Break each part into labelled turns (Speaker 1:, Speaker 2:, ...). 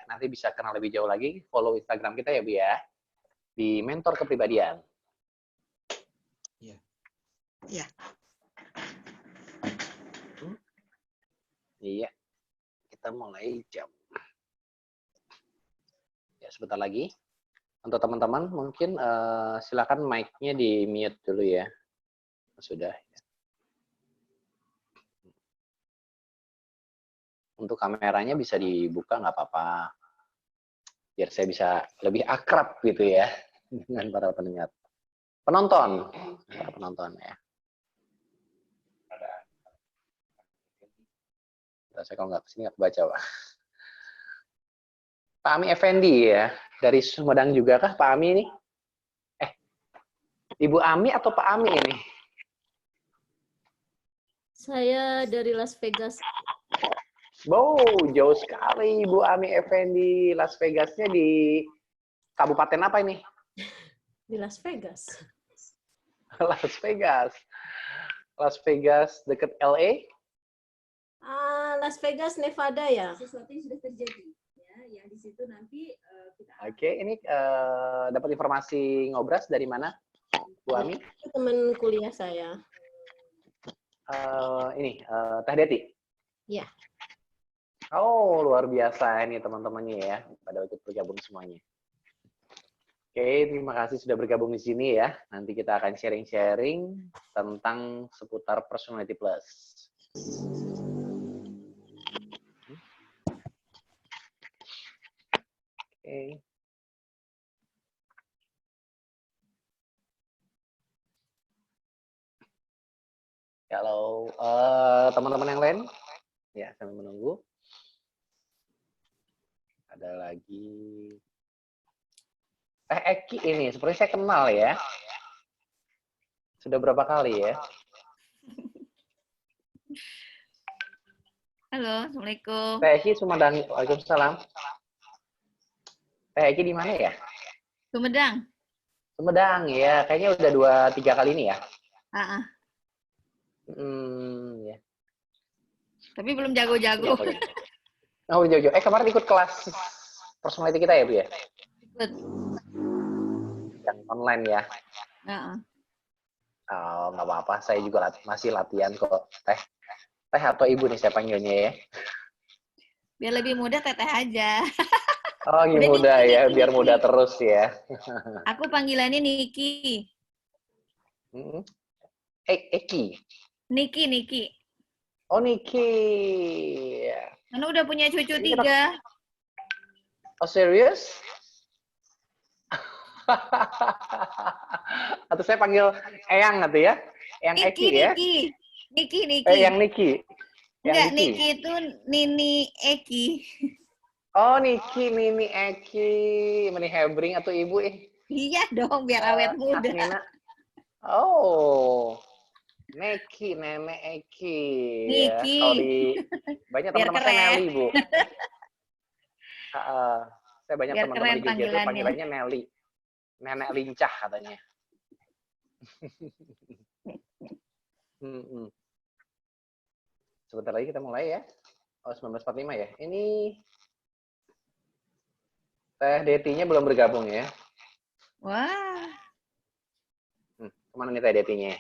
Speaker 1: nanti bisa kenal lebih jauh lagi, follow Instagram kita ya Bu ya, di Mentor Kepribadian.
Speaker 2: Iya.
Speaker 3: Iya.
Speaker 1: Iya, kita mulai jam. Ya, sebentar lagi. Untuk teman-teman, mungkin silakan mic-nya di-mute dulu ya. Sudah. Untuk kameranya bisa dibuka, nggak apa-apa. Biar saya bisa lebih akrab gitu ya dengan para pendengar. Penonton. Para penonton ya. Saya kalau nggak kesini nggak kebaca, Pak. Pak Ami Effendi ya, dari Sumedang juga kah Pak Ami ini? Ibu Ami atau Pak Ami ini?
Speaker 4: Saya dari Las Vegas.
Speaker 1: Wow, jauh sekali Ibu Ami Effendi. Las Vegasnya di kabupaten apa ini?
Speaker 4: Di Las Vegas.
Speaker 1: Las Vegas. Las Vegas dekat LA?
Speaker 4: Las Vegas, Nevada ya.
Speaker 5: Sesuatu yang sudah terjadi, ya, yang di situ nanti kita.
Speaker 1: Oke, ini dapat informasi ngobras dari mana, Bu Ami?
Speaker 4: Teman kuliah saya.
Speaker 1: Ini Teh Deti.
Speaker 4: Iya.
Speaker 1: Oh, luar biasa ini teman-temannya ya, pada ikut bergabung semuanya. Oke, terima kasih sudah bergabung di sini ya. Nanti kita akan sharing-sharing tentang seputar Personality Plus. Oke. Kalau teman-teman yang lain, ya sambil menunggu. Ada lagi. Eki ini, seperti saya kenal ya. Sudah berapa kali ya?
Speaker 6: Halo, Assalamualaikum.
Speaker 1: Teh Eki Sumedang, Waalaikumsalam. Teh Eki di mana ya?
Speaker 6: Sumedang.
Speaker 1: Sumedang ya, kayaknya udah 2-3 kali ini ya. Ya.
Speaker 6: Tapi belum jago-jago.
Speaker 1: Oh, Jojo. Kemarin ikut kelas personality kita ya, Bu ya?
Speaker 6: Ikut.
Speaker 1: Yang online ya. Oh, nggak apa-apa. Saya juga masih latihan kok, Teh. Teh atau Ibu nih saya panggilnya ya.
Speaker 6: Biar lebih mudah teteh aja.
Speaker 1: Oh, mudah ya, biar mudah terus ya.
Speaker 6: Aku panggilannya Niki.
Speaker 1: Eki.
Speaker 6: Niki.
Speaker 1: Oh, Niki.
Speaker 6: Karena udah punya cucu 3.
Speaker 1: Oh, serius? Atau saya panggil Eyang atau ya? Eyang Eki ya?
Speaker 6: Niki.
Speaker 1: Eyang Niki.
Speaker 6: Enggak, Niki itu Nini Eki.
Speaker 1: Oh, Niki, Nini Eki. Meni Hebring atau Ibu
Speaker 6: Iya dong, biar awet muda.
Speaker 1: Nina. Oh. Neki, Nenek Eki.
Speaker 6: Niki.
Speaker 1: Ya. Kalau di banyak teman-teman saya Nelly, Bu. Saya banyak teman-teman di Jogja itu panggilannya Nelly. Nenek lincah katanya. Sebentar lagi kita mulai ya. Oh, 1945 ya. Ini Teh Detinya belum bergabung ya.
Speaker 6: Wah.
Speaker 1: Kemana nih Teh Detinya?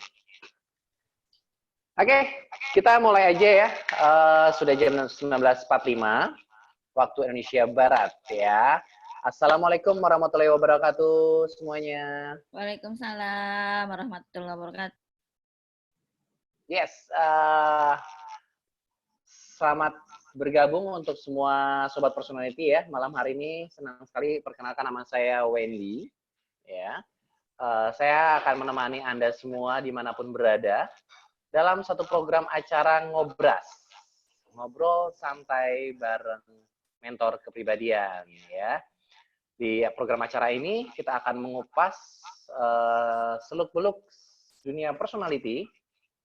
Speaker 1: Oke, kita mulai aja ya. Sudah jam 19.45 waktu Indonesia Barat ya. Assalamualaikum warahmatullahi wabarakatuh semuanya.
Speaker 6: Waalaikumsalam warahmatullahi wabarakatuh.
Speaker 1: Yes, selamat bergabung untuk semua sobat personality ya. Malam hari ini senang sekali perkenalkan nama saya Wendy ya. Saya akan menemani Anda semua dimanapun berada dalam satu program acara Ngobras. Ngobrol santai bareng mentor kepribadian ya. Di program acara ini kita akan mengupas seluk-beluk dunia personality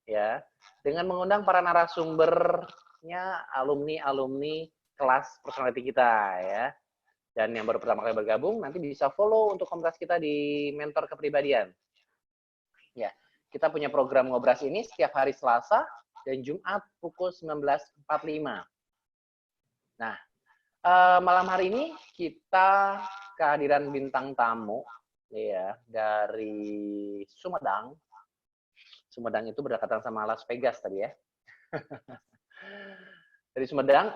Speaker 1: ya dengan mengundang para narasumbernya alumni kelas personality kita ya. Dan yang baru pertama kali bergabung nanti bisa follow untuk komunitas kita di Mentor Kepribadian. Ya, kita punya program Ngobras ini setiap hari Selasa dan Jumat pukul 19.45. Nah, Malam hari ini kita kehadiran bintang tamu ya dari Sumedang. Sumedang itu berdekatan sama Las Vegas tadi ya. Dari Sumedang,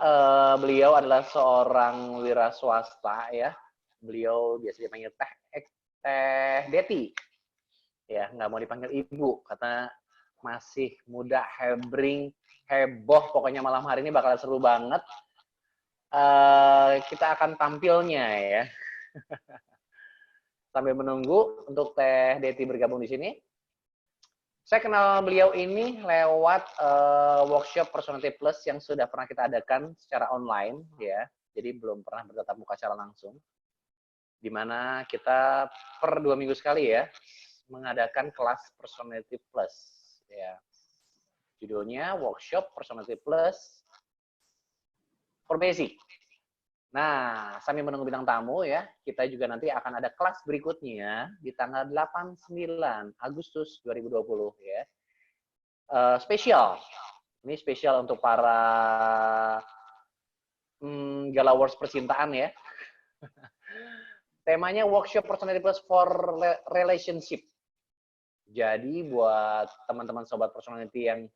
Speaker 1: beliau adalah seorang wira swasta ya. Beliau biasa dipanggil Teh Deti. Ya, nggak mau dipanggil ibu, karena masih muda, hebring, heboh. Pokoknya malam hari ini bakal seru banget. Kita akan tampilnya ya. Sambil menunggu untuk Teh Deti bergabung di sini. Saya kenal beliau ini lewat workshop Personality Plus yang sudah pernah kita adakan secara online ya. Jadi belum pernah bertatap muka secara langsung. Di mana kita per 2 minggu sekali ya mengadakan kelas Personality Plus ya. Judulnya workshop Personality Plus for Basic. Nah, sambil menunggu bintang tamu ya, kita juga nanti akan ada kelas berikutnya di tanggal 8-9 Agustus 2020 ya. Spesial. Ini spesial untuk para galawers percintaan ya. Temanya workshop Personality Plus for Relationship. Jadi buat teman-teman sobat personality yang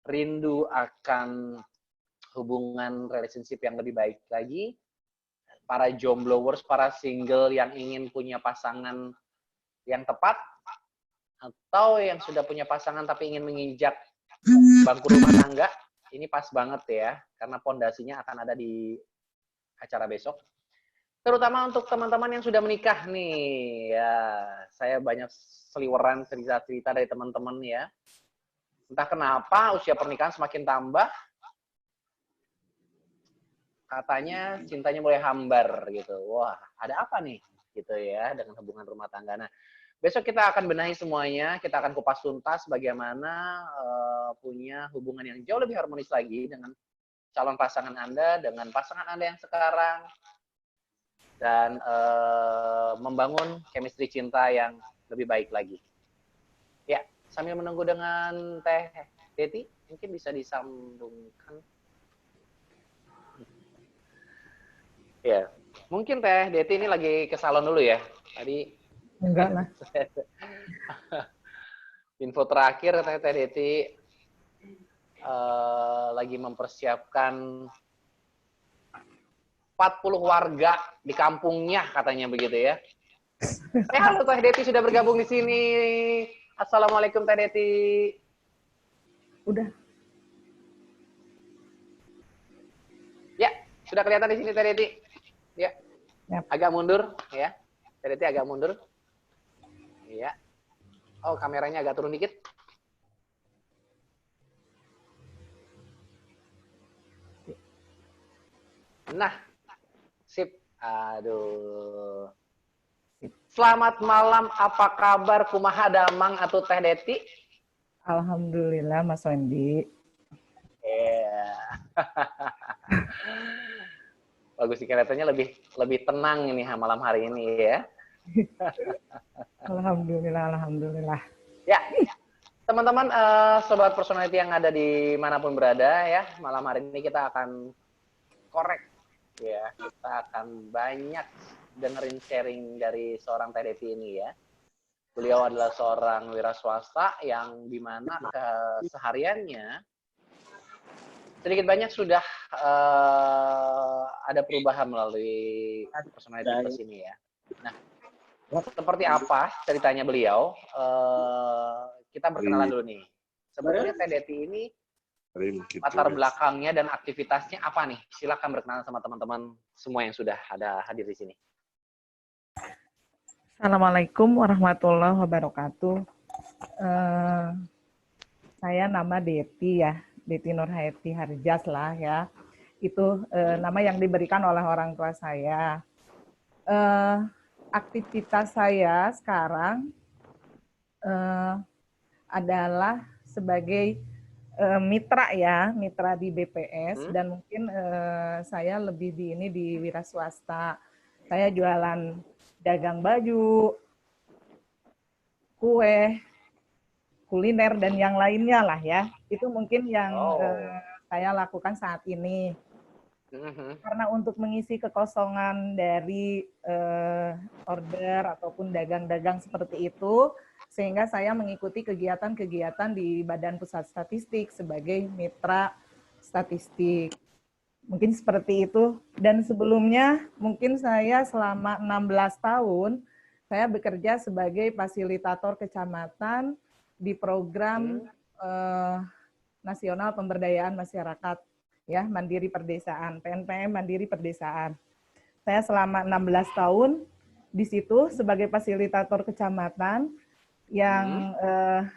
Speaker 1: rindu akan hubungan relationship yang lebih baik lagi, para jomblowers, para single yang ingin punya pasangan yang tepat, atau yang sudah punya pasangan tapi ingin menginjak bangku rumah tangga, ini pas banget ya, karena pondasinya akan ada di acara besok. Terutama untuk teman-teman yang sudah menikah nih, ya saya banyak seliweran cerita-cerita dari teman-teman ya. Entah kenapa usia pernikahan semakin tambah, katanya cintanya mulai hambar gitu. Wah, ada apa nih gitu ya dengan hubungan rumah tangga. Nah, besok kita akan benahi semuanya, kita akan kupas tuntas bagaimana punya hubungan yang jauh lebih harmonis lagi dengan calon pasangan Anda, dengan pasangan Anda yang sekarang, dan membangun chemistry cinta yang lebih baik lagi. Ya, sambil menunggu dengan Teh Deti, mungkin bisa disambungkan. Ya, mungkin Teh Deti ini lagi ke salon dulu ya. Tadi
Speaker 3: enggak lah.
Speaker 1: Info terakhir Teh Deti lagi mempersiapkan 40 warga di kampungnya katanya begitu ya. Halo Teh Deti sudah bergabung di sini. Assalamualaikum Teh Deti.
Speaker 3: Udah.
Speaker 1: Ya, sudah kelihatan di sini Teh Deti. Ya.
Speaker 3: Yap.
Speaker 1: Agak mundur ya. Teh Deti agak mundur. Iya. Oh, kameranya agak turun dikit. Nah, sip. Aduh. Selamat malam, apa kabar kumaha damang atau Teh Deti?
Speaker 3: Alhamdulillah Mas Wendy.
Speaker 1: Iya. Bagus sih kelihatannya lebih tenang ini malam hari ini ya.
Speaker 3: Alhamdulillah.
Speaker 1: Ya, teman-teman sobat personality yang ada di manapun berada ya, malam hari ini kita akan korek ya, kita akan banyak dengerin sharing dari seorang Teh Deti ini ya. Beliau adalah seorang wira swasta yang dimana kesehariannya sedikit banyak sudah ada perubahan melalui personality plus ini ya. Nah, seperti apa ceritanya beliau? Kita berkenalan dulu nih. Sebetulnya Teh Deti ini latar belakangnya dan aktivitasnya apa nih? Silakan berkenalan sama teman-teman semua yang sudah ada hadir di sini.
Speaker 3: Assalamualaikum warahmatullahi wabarakatuh. Saya nama Deti ya, Deti Nurhayati Harjas lah ya. Itu nama yang diberikan oleh orang tua saya. Aktivitas saya sekarang adalah sebagai mitra ya, mitra di BPS dan mungkin saya lebih di wira swasta. Saya jualan dagang baju, kue, kuliner dan yang lainnya lah ya. Itu mungkin yang saya lakukan saat ini. Karena untuk mengisi kekosongan dari order ataupun dagang-dagang seperti itu, sehingga saya mengikuti kegiatan-kegiatan di Badan Pusat Statistik sebagai mitra statistik. Mungkin seperti itu. Dan sebelumnya mungkin saya selama 16 tahun, saya bekerja sebagai fasilitator kecamatan di program Nasional Pemberdayaan Masyarakat, ya, Mandiri Perdesaan, PNPM Mandiri Perdesaan. Saya selama 16 tahun di situ sebagai fasilitator kecamatan yang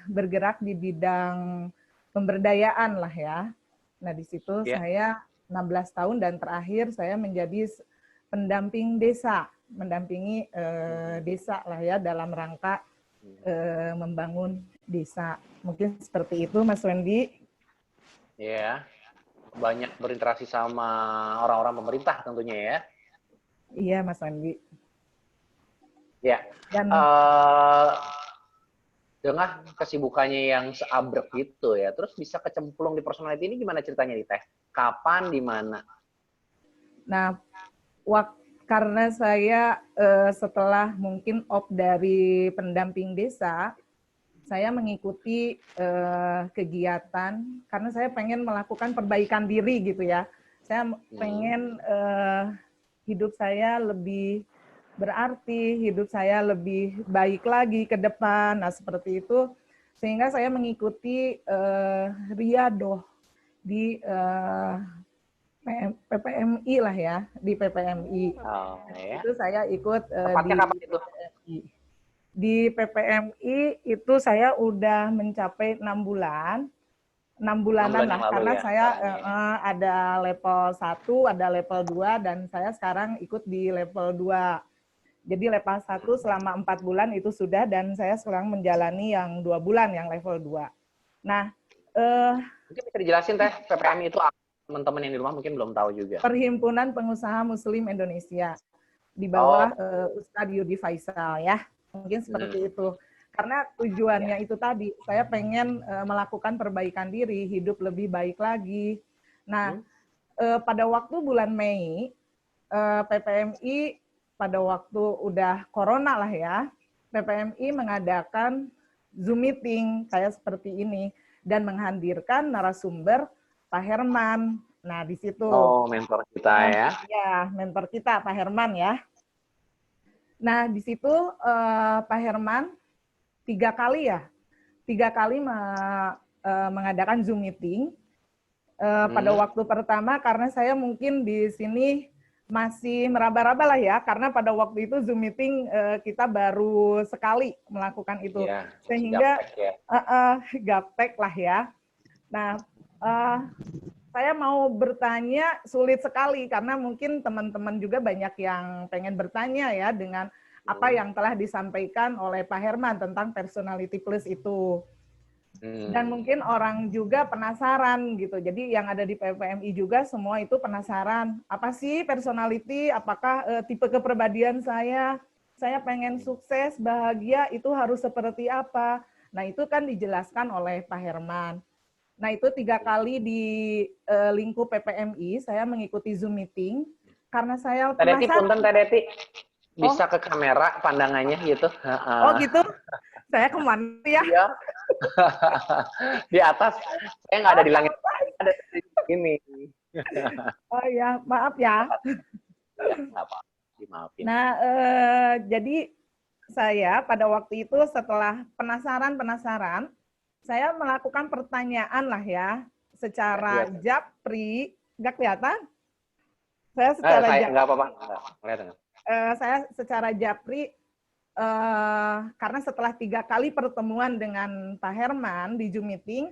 Speaker 3: bergerak di bidang pemberdayaan lah ya. Nah, di situ saya 16 tahun dan terakhir saya menjadi pendamping desa, mendampingi desa lah ya dalam rangka membangun desa. Mungkin seperti itu, Mas Wendy.
Speaker 1: Ya, banyak berinteraksi sama orang-orang pemerintah tentunya ya.
Speaker 3: Iya, Mas Wendy.
Speaker 1: Ya.
Speaker 3: Dan
Speaker 1: dengan kesibukannya yang seabrek gitu ya, terus bisa kecemplung di personality ini gimana ceritanya nih Teh? Kapan, di mana?
Speaker 3: Nah, karena saya setelah mungkin dari pendamping desa, saya mengikuti kegiatan karena saya pengen melakukan perbaikan diri gitu ya. Saya pengen hidup saya lebih berarti, hidup saya lebih baik lagi ke depan. Nah, seperti itu. Sehingga saya mengikuti riadoh di PPMI lah ya, di PPMI.
Speaker 1: Oh, ya.
Speaker 3: Itu saya ikut
Speaker 1: Tepatnya kapan itu?
Speaker 3: Di PPMI itu saya udah mencapai 6 bulan. 6 bulanan lah, karena
Speaker 1: ya,
Speaker 3: saya ada level 1, ada level 2, dan saya sekarang ikut di level 2. Jadi level 1 selama 4 bulan itu sudah, dan saya sekarang menjalani yang 2 bulan, yang level 2. Nah,
Speaker 1: mungkin bisa dijelasin Teh, PPMI itu apa? Teman-teman yang di rumah mungkin belum tahu juga.
Speaker 3: Perhimpunan Pengusaha Muslim Indonesia, di bawah Ustadz Yudi Faisal ya, mungkin seperti itu. Karena tujuannya itu tadi, saya pengen melakukan perbaikan diri, hidup lebih baik lagi. Nah, pada waktu bulan Mei, PPMI pada waktu udah corona lah ya, PPMI mengadakan Zoom meeting kayak seperti ini dan menghadirkan narasumber Pak Herman. Nah, di situ.
Speaker 1: Oh, mentor kita ya.
Speaker 3: Ya, mentor kita Pak Herman ya. Nah, di situ Pak Herman 3 kali mengadakan Zoom meeting. Pada waktu pertama karena saya mungkin di sini masih meraba-raba lah ya, karena pada waktu itu Zoom meeting kita baru sekali melakukan itu, sehingga gaptek lah ya. Nah, saya mau bertanya sulit sekali karena mungkin teman-teman juga banyak yang pengen bertanya ya dengan apa yang telah disampaikan oleh Pak Herman tentang personality plus itu. Dan mungkin orang juga penasaran gitu. Jadi yang ada di PPMI juga semua itu penasaran. Apa sih personality? Apakah tipe kepribadian saya? Saya pengen sukses, bahagia, itu harus seperti apa? Nah, itu kan dijelaskan oleh Pak Herman. Nah, itu 3 kali di lingkup PPMI, saya mengikuti Zoom meeting. Karena saya
Speaker 1: Teh Deti, bisa ke kamera pandangannya gitu.
Speaker 3: Oh gitu? Saya kemana ya?
Speaker 1: Iya. Di atas, saya nggak ada di langit. Ada di sini.
Speaker 3: Oh ya, maaf ya.
Speaker 1: Nggak apa-apa, dimaafin.
Speaker 3: Nah, jadi saya pada waktu itu setelah penasaran, saya melakukan pertanyaan lah ya, secara japri, nggak kelihatan? Saya secara japri.
Speaker 1: Nggak apa-apa, kelihatan.
Speaker 3: Saya secara japri, karena setelah 3 kali pertemuan dengan Pak Herman di Zoom meeting,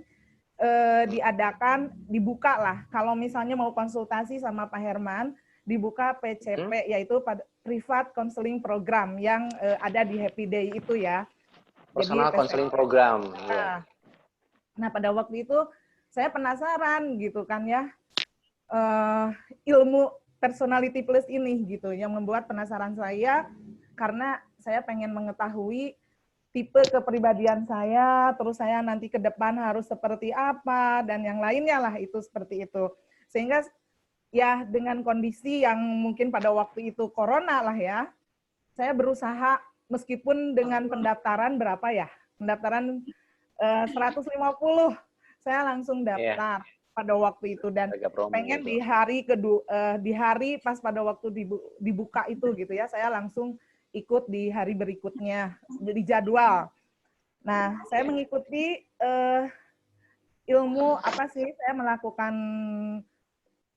Speaker 3: dibuka lah. Kalau misalnya mau konsultasi sama Pak Herman, dibuka PCP, yaitu Private Counseling Program yang ada di Happy Day itu ya.
Speaker 1: Personal Counseling Program.
Speaker 3: Nah, pada waktu itu saya penasaran gitu kan ya, ilmu personality plus ini gitu, yang membuat penasaran saya karena saya pengen mengetahui tipe kepribadian saya, terus saya nanti ke depan harus seperti apa, dan yang lainnya lah itu seperti itu. Sehingga ya dengan kondisi yang mungkin pada waktu itu corona lah ya, saya berusaha meskipun dengan pendaftaran berapa ya? Pendaftaran 150, saya langsung daftar pada waktu itu dan pengen di hari kedua, di hari pas pada waktu dibuka itu gitu ya, saya langsung ikut di hari berikutnya, jadi jadwal. Nah, saya mengikuti ilmu apa sih? Saya melakukan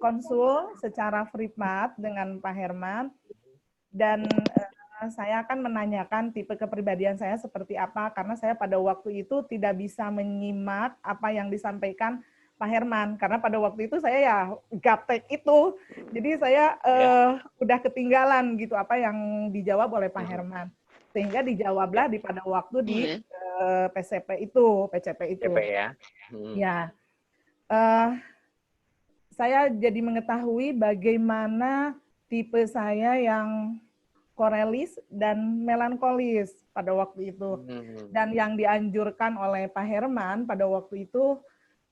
Speaker 3: konsul secara privat dengan Pak Herman dan saya akan menanyakan tipe kepribadian saya seperti apa karena saya pada waktu itu tidak bisa menyimak apa yang disampaikan Pak Herman karena pada waktu itu saya ya gaptek itu, jadi saya udah ketinggalan gitu apa yang dijawab oleh Pak Herman sehingga dijawablah di pada waktu di PCP itu.
Speaker 1: ya.
Speaker 3: Ya, saya jadi mengetahui bagaimana tipe saya yang korelis dan melankolis pada waktu itu. Dan yang dianjurkan oleh Pak Herman pada waktu itu,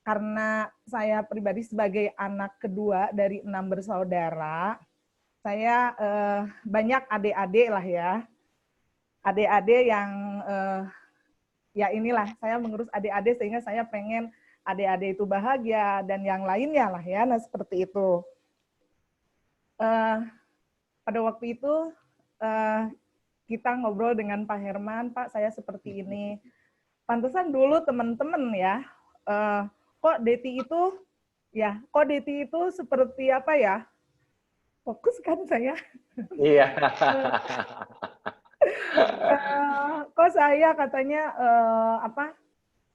Speaker 3: karena saya pribadi sebagai anak kedua dari 6 bersaudara, saya banyak adik-adik lah ya. Adik-adik yang, ya inilah, saya mengurus adik-adik sehingga saya pengen adik-adik itu bahagia dan yang lainnya lah ya, nah seperti itu. Pada waktu itu, kita ngobrol dengan Pak Herman, Pak saya seperti ini. Pantesan dulu teman-teman ya, kok Deti itu seperti apa ya? Fokus kan saya.
Speaker 1: Iya.
Speaker 3: Kok saya katanya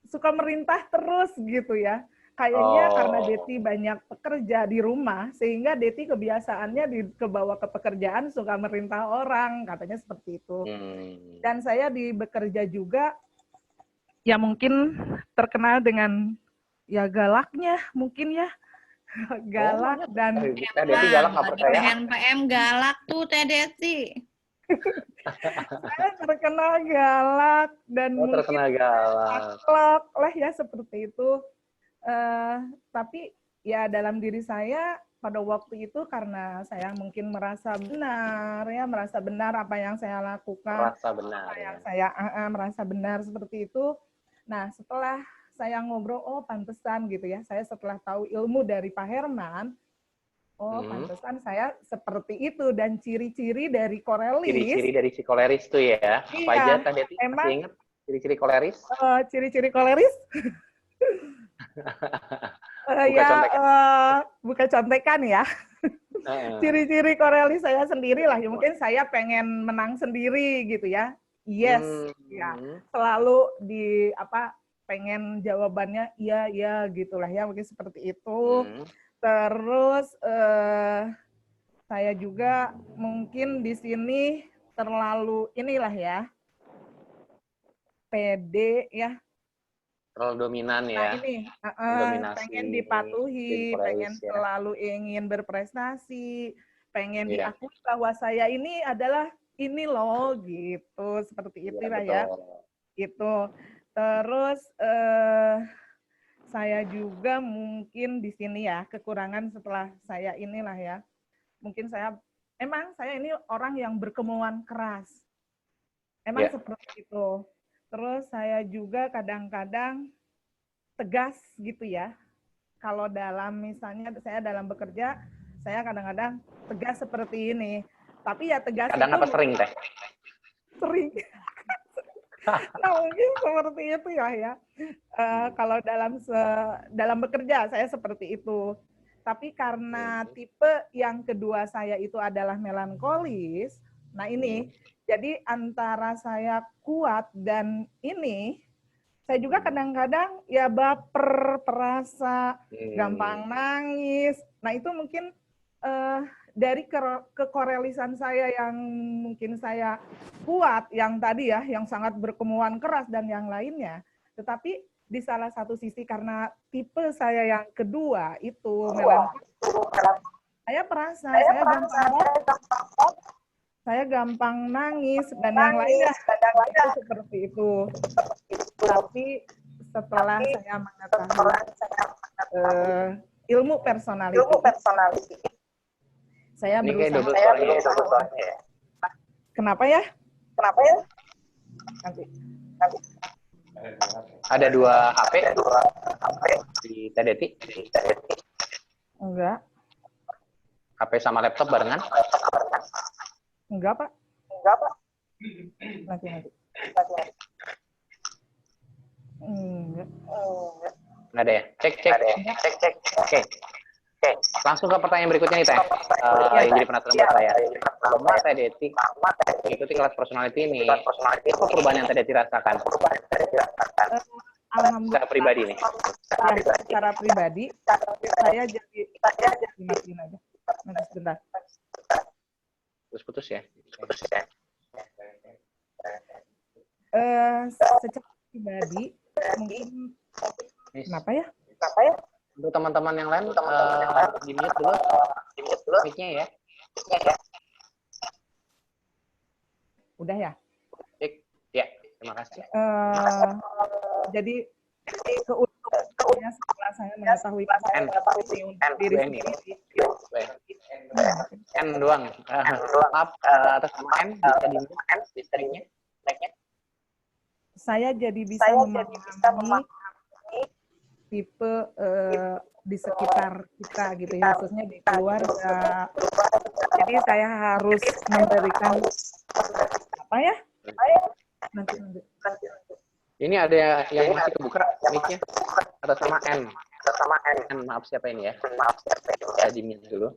Speaker 3: suka merintah terus gitu ya. Kayaknya karena Deti banyak pekerja di rumah, sehingga Deti kebiasaannya kebawa ke pekerjaan suka merintah orang, katanya seperti itu. Dan saya di bekerja juga, ya mungkin terkenal dengan ya galaknya, mungkin ya. Galak dan...
Speaker 1: Teh Deti galak nggak percaya?
Speaker 6: NPM galak tuh Teh Deti.
Speaker 3: Saya terkenal galak dan mungkin akhlak lah ya seperti itu. Tapi ya dalam diri saya pada waktu itu karena saya mungkin merasa benar apa yang saya lakukan, saya merasa benar seperti itu. Nah setelah saya ngobrol, oh pantesan gitu ya, saya setelah tahu ilmu dari Pak Herman, oh pantesan saya seperti itu dan ciri-ciri dari korelis.
Speaker 1: Ciri-ciri dari si koleris tuh ya. Apa aja Teh Deti masih ingat ciri-ciri koleris?
Speaker 3: Ciri-ciri koleris? Bukan contekan ya. Ciri-ciri korelis saya sendiri lah. Ya, mungkin saya pengen menang sendiri gitu ya. Yes, ya. Selalu pengen jawabannya iya gitulah ya. Mungkin seperti itu. Terus saya juga mungkin di sini terlalu inilah ya. pede ya.
Speaker 1: Terlalu dominan ya.
Speaker 3: Nah ini, pengen dipatuhi, pengen selalu ingin berprestasi, pengen diakui bahwa saya ini adalah ini loh, gitu. Seperti itu lah ya. Gitu. Terus saya juga mungkin di sini ya, kekurangan setelah saya inilah ya. Mungkin saya ini orang yang berkemauan keras. Emang seperti itu. Terus saya juga kadang-kadang tegas gitu ya. Kalau misalnya saya dalam bekerja, saya kadang-kadang tegas seperti ini. Tapi ya tegas
Speaker 1: kadang
Speaker 3: itu...
Speaker 1: apa sering Teh?
Speaker 3: Sering. Nah, mungkin seperti itu ya. Kalau dalam bekerja saya seperti itu. Tapi karena tipe yang kedua saya itu adalah melankolis, nah ini... Jadi antara saya kuat dan ini, saya juga kadang-kadang ya baper, perasa, gampang nangis. Nah itu mungkin dari kekorelisan saya yang mungkin saya kuat, yang tadi ya, yang sangat berkemauan keras dan yang lainnya. Tetapi di salah satu sisi karena tipe saya yang kedua itu melankolis, saya perasa, saya gampang nangis dan yang lainnya seperti itu. Tapi setelah saya mengetahui ilmu personality, Saya
Speaker 1: Ini kayak double
Speaker 3: berusaha.
Speaker 1: suaranya ya.
Speaker 3: Kenapa ya? Nanti.
Speaker 1: Ada 2 HP di Teh Deti.
Speaker 3: Enggak.
Speaker 1: HP sama laptop barengan.
Speaker 3: Enggak, Pak. Nanti. Enggak.
Speaker 1: Nggak ada ya? Cek. Oke. Langsung ke pertanyaan berikutnya nih, Teh. Yang jadi penonton buat saya. Selama Teh Deti mengikuti kelas personality ini, apa perubahan yang Teh Deti rasakan?
Speaker 3: Alhamdulillah.
Speaker 1: Secara pribadi nih.
Speaker 3: Ya, secara pribadi, saya jadi matiin aja. Nanti sebentar.
Speaker 1: Putus ya.
Speaker 3: Secara pribadi, mungkin kenapa ya?
Speaker 1: Untuk teman-teman yang lain, di mute dulu mic-nya ya.
Speaker 3: Udah ya?
Speaker 1: Ya, terima kasih.
Speaker 3: Jadi keuntungannya setelah saya mengetahui ini untuk diri sendiri.
Speaker 1: N doang. Maaf, atas nama N bisa di mute mic-nya.
Speaker 3: Saya jadi bisa memahami tipe di sekitar kita gitu ya, khususnya di keluarga. Jadi saya harus memberikan apa ya? Nanti.
Speaker 1: Ini ada yang masih kebuka mic-nya atas nama N. Maaf siapa ini ya? Ya di mute dulu.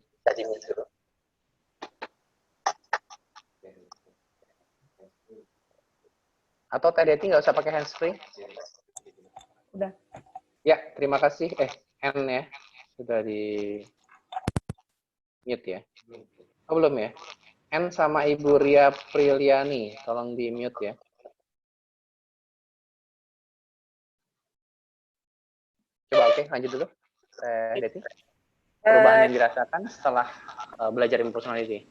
Speaker 1: Atau Teh Deti nggak usah pakai handsfree?
Speaker 3: Udah.
Speaker 1: Ya, terima kasih. N ya. Sudah di mute ya. Oh, belum ya? N sama Ibu Ria Priliani. Tolong di mute ya. Coba oke, lanjut dulu. Deti. Perubahan yang dirasakan setelah belajar personality.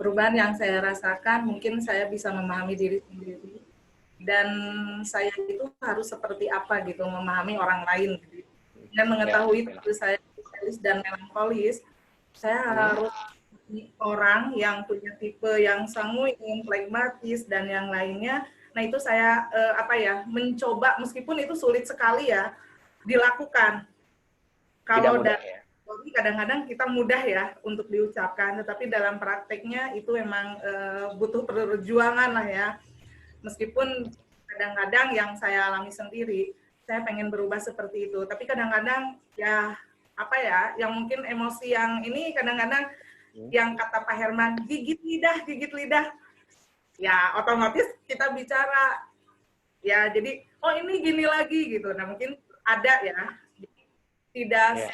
Speaker 3: Perubahan yang saya rasakan, mungkin saya bisa memahami diri sendiri. Dan saya itu harus seperti apa gitu, memahami orang lain. Dan mengetahui tipe saya sosialis dan melankolis, saya harus orang yang punya tipe yang sanguin, flegmatis, dan yang lainnya. Nah itu saya mencoba, meskipun itu sulit sekali ya, dilakukan. Kalau kadang-kadang kita mudah ya untuk diucapkan, tetapi dalam prakteknya itu memang butuh perjuangan lah ya. Meskipun kadang-kadang yang saya alami sendiri, saya pengen berubah seperti itu. Tapi kadang-kadang ya yang mungkin emosi yang ini kadang-kadang yang kata Pak Herman, gigit lidah. Ya otomatis kita bicara. Ya jadi, oh ini gini lagi gitu. Nah mungkin ada ya, tidak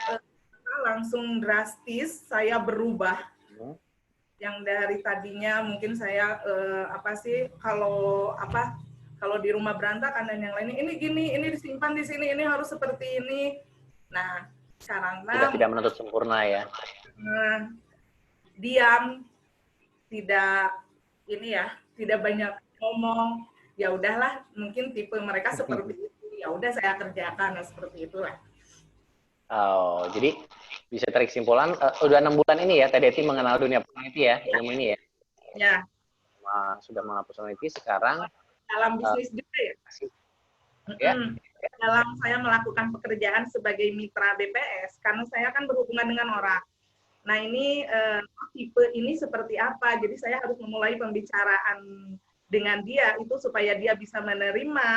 Speaker 3: langsung drastis saya berubah. Yang dari tadinya mungkin saya kalau di rumah berantakan dan yang lainnya, ini gini, ini disimpan di sini, ini harus seperti ini. Nah, karena
Speaker 1: tidak menuntut sempurna ya.
Speaker 3: Diam, tidak banyak ngomong. Ya udahlah, mungkin tipe mereka seperti itu. Ya udah saya kerjakan seperti itulah.
Speaker 1: Oh, jadi bisa tarik kesimpulan, udah 6 bulan ini ya, Teh Deti mengenal dunia personality ya, ilmu ini ya.
Speaker 3: Ya.
Speaker 1: Sudah mengenal personality, sekarang
Speaker 3: dalam bisnis juga ya. Dalam saya melakukan pekerjaan sebagai mitra BPS, karena saya kan berhubungan dengan orang. Nah ini tipe ini seperti apa, jadi saya harus memulai pembicaraan dengan dia itu supaya dia bisa menerima,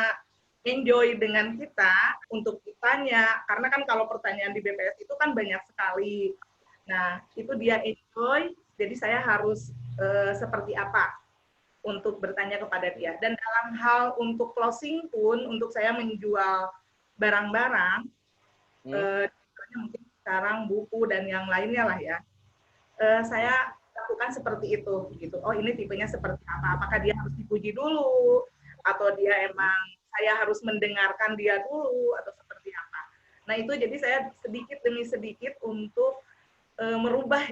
Speaker 3: enjoy dengan kita untuk ditanya, karena kan kalau pertanyaan di BPS itu kan banyak sekali. Nah, itu dia enjoy, jadi saya harus seperti apa untuk bertanya kepada dia. Dan dalam hal untuk closing pun, untuk saya menjual barang-barang, mungkin sekarang buku dan yang lainnya lah ya, saya lakukan seperti itu. Gitu. Oh ini tipenya seperti apa? Apakah dia harus dipuji dulu? Atau dia emang saya harus mendengarkan dia dulu atau seperti apa. Nah itu jadi saya sedikit demi sedikit untuk merubah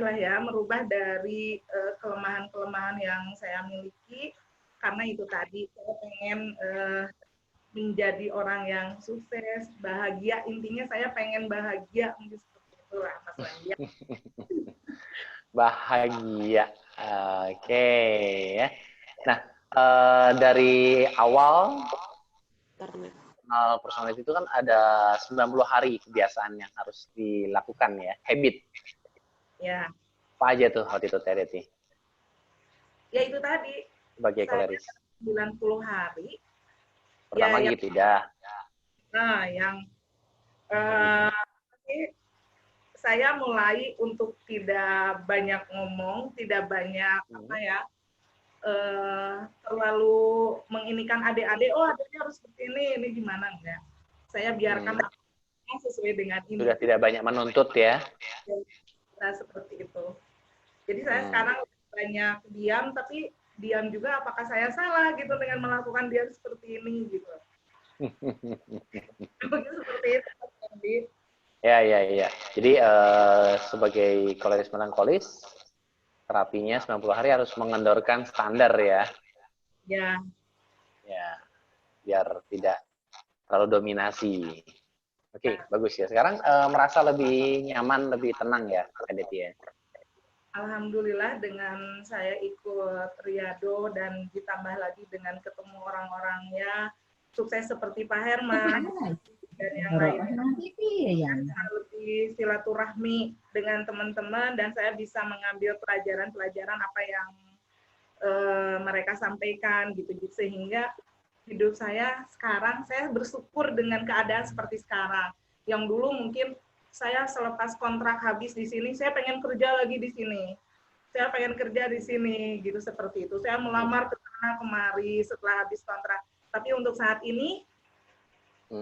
Speaker 3: dari kelemahan-kelemahan yang saya miliki, karena itu tadi saya pengen menjadi orang yang sukses, bahagia, intinya saya pengen bahagia, mungkin seperti itulah Mas Wendy.
Speaker 1: bahagia. Oke ya. Nah, dari awal
Speaker 4: Karena
Speaker 1: personality itu kan ada 90 hari kebiasaan yang harus dilakukan ya, habit.
Speaker 3: Ya,
Speaker 1: Apa aja tuh waktu itu Teh Deti
Speaker 3: ya itu tadi
Speaker 1: sebagai
Speaker 3: saya
Speaker 1: koleris?
Speaker 3: 90 hari.
Speaker 1: Pertama
Speaker 3: Ya,
Speaker 1: gitu dah.
Speaker 3: nah, yang eh, saya mulai untuk tidak banyak ngomong, tidak banyak apa ya, terlalu menginikan adik-adik. Oh, adiknya harus seperti ini gimana enggak? Saya biarkan sesuai dengan ini.
Speaker 1: Sudah tidak banyak menuntut ya.
Speaker 3: Nah, seperti itu. Jadi saya sekarang banyak diam, tapi diam juga apakah saya salah gitu dengan melakukan diam seperti ini gitu. Seperti itu.
Speaker 1: Ya. Jadi sebagai koleris melankolis, terapinya 90 hari harus mengendorkan standar ya.
Speaker 3: Ya.
Speaker 1: Ya, biar tidak terlalu dominasi. Oke, bagus ya. Sekarang merasa lebih nyaman, lebih tenang ya, Kak Deti ya.
Speaker 3: Alhamdulillah dengan saya ikut Riado dan ditambah lagi dengan ketemu orang-orangnya sukses seperti Pak Herman dan yang lainnya, saya lebih silaturahmi dengan teman-teman dan saya bisa mengambil pelajaran-pelajaran apa yang mereka sampaikan gitu sehingga hidup saya sekarang saya bersyukur dengan keadaan seperti sekarang. Yang dulu mungkin saya selepas kontrak habis di sini, saya pengen kerja lagi di sini. Saya pengen kerja di sini, gitu seperti itu. Saya melamar ke sana kemari setelah habis kontrak. Tapi untuk saat ini,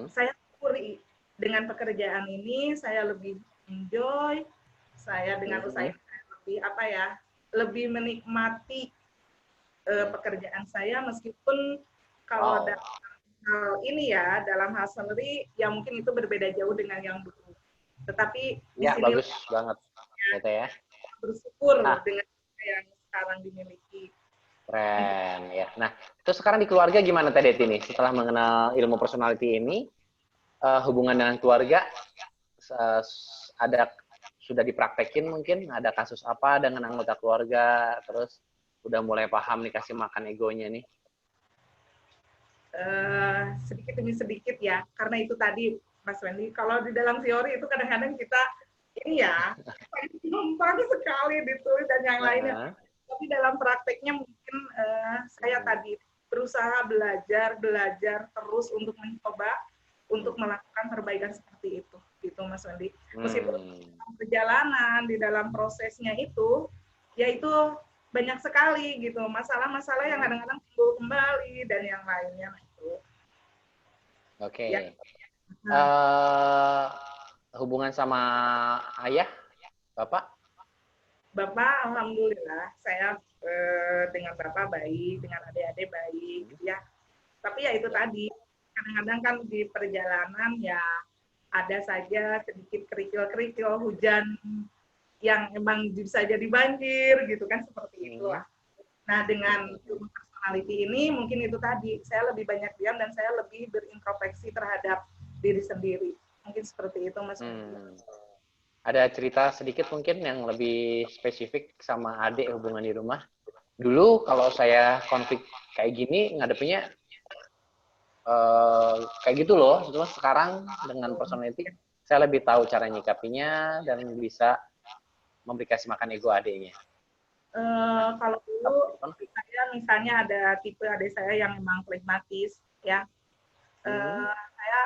Speaker 3: saya syukuri dengan pekerjaan ini, saya lebih enjoy, saya dengan usaha ini saya lebih apa ya, lebih menikmati pekerjaan saya meskipun kalau dalam hal ini ya, dalam hal salary, ya mungkin itu berbeda jauh dengan yang dulu. Tetapi di sini
Speaker 1: bagus banget ya.
Speaker 3: Bersyukur dengan yang sekarang dimiliki.
Speaker 1: Keren ya. Nah, terus sekarang di keluarga gimana Teh Deti nih? Setelah mengenal ilmu personality ini, hubungan dengan keluarga ada sudah dipraktekin mungkin? Ada kasus apa dengan anggota keluarga? Terus udah mulai paham nih kasih makan egonya nih?
Speaker 3: Sedikit demi sedikit ya, karena itu tadi Mas Wendy, kalau di dalam teori itu kadang-kadang kita ini ya, gampang sekali ditulis dan yang lainnya. Tapi dalam prakteknya mungkin saya tadi berusaha belajar terus untuk mencoba untuk melakukan perbaikan seperti itu, gitu Mas Wendy. Meskipun perjalanan di dalam prosesnya itu, yaitu banyak sekali gitu masalah-masalah yang kadang-kadang timbul kembali dan yang lainnya itu.
Speaker 1: Oke.
Speaker 3: Ya.
Speaker 1: Hubungan sama ayah, bapak?
Speaker 3: Bapak, alhamdulillah saya dengan bapak baik, dengan adik-adik baik, ya. Tapi ya itu tadi, kadang-kadang kan di perjalanan ya ada saja sedikit kerikil-kerikil, hujan yang emang bisa jadi banjir gitu kan seperti itulah. Nah dengan personality ini mungkin itu tadi saya lebih banyak diam dan saya lebih berintrospeksi terhadap diri sendiri. Mungkin seperti itu Mas.
Speaker 1: Ada cerita sedikit mungkin yang lebih spesifik sama adik hubungan di rumah? Dulu kalau saya konflik kayak gini ngadepinnya kayak gitu loh. Terus sekarang dengan personality saya lebih tahu cara nyikapinya dan bisa memberi kasih makan ego adiknya.
Speaker 3: Kalau dulu saya misalnya ada tipe adik saya yang memang flegmatis ya. Saya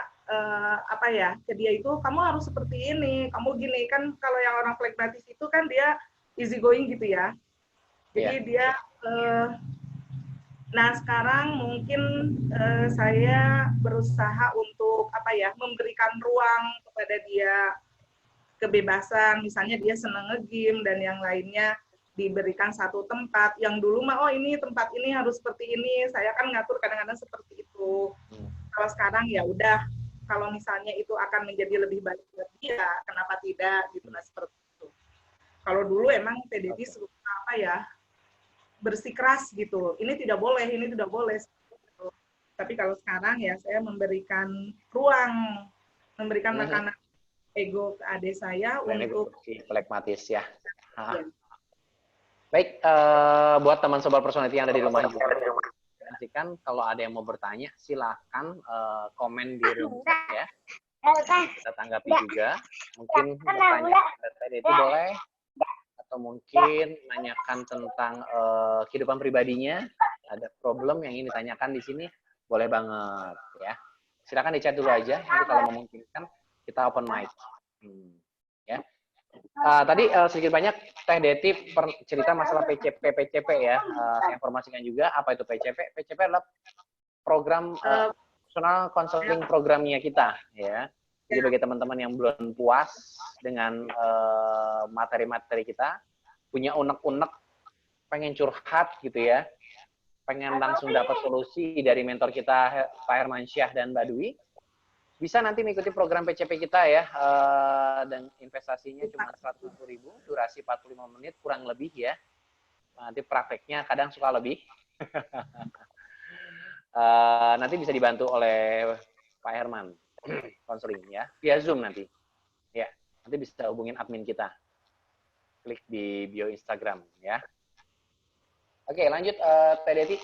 Speaker 3: apa ya, ke dia itu kamu harus seperti ini, kamu gini kan. Kalau yang orang flegmatis itu kan dia easy going gitu ya. Jadi dia nah sekarang mungkin saya berusaha untuk apa ya, memberikan ruang kepada dia kebebasan, misalnya dia senang nge-game dan yang lainnya diberikan satu tempat. Yang dulu mah oh ini tempat ini harus seperti ini, saya kan ngatur kadang-kadang seperti itu. Kalau sekarang ya udah, kalau misalnya itu akan menjadi lebih baik buat dia, kenapa tidak gitu, nah seperti itu. Kalau dulu emang PDD suka apa ya, bersikeras gitu, ini tidak boleh gitu. Tapi kalau sekarang ya saya memberikan ruang, memberikan makanan ego ke adik saya untuk
Speaker 1: flegmatis ya. Baik, buat teman sobat personality yang ada di rumah juga, nantikan kalau ada yang mau bertanya, silakan komen di room chat ya. Kita tanggapi juga. Mungkin bertanya tadi itu boleh, atau mungkin menanyakan tentang kehidupan pribadinya, ada problem yang ingin ditanyakan di sini, boleh banget ya. Silakan di chat dulu aja, nanti kalau memungkinkan kita open mic. Ya. Tadi sedikit banyak Teh Deti cerita masalah PCP ya. Saya informasikan juga apa itu PCP. PCP adalah program personal consulting programnya kita ya. Jadi bagi teman-teman yang belum puas dengan materi-materi kita, punya unek-unek, pengen curhat gitu ya, pengen langsung dapat solusi dari mentor kita Pak Hermansyah dan Mbak Dwi, bisa nanti mengikuti program PCP kita ya, dan investasinya cuma 150.000, durasi 45 menit kurang lebih ya. Nanti prakteknya kadang suka lebih. Nanti bisa dibantu oleh Pak Herman, konseling ya, via Zoom nanti. Ya, nanti bisa hubungin admin kita. Klik di bio Instagram ya. Oke, lanjut Teh Deti.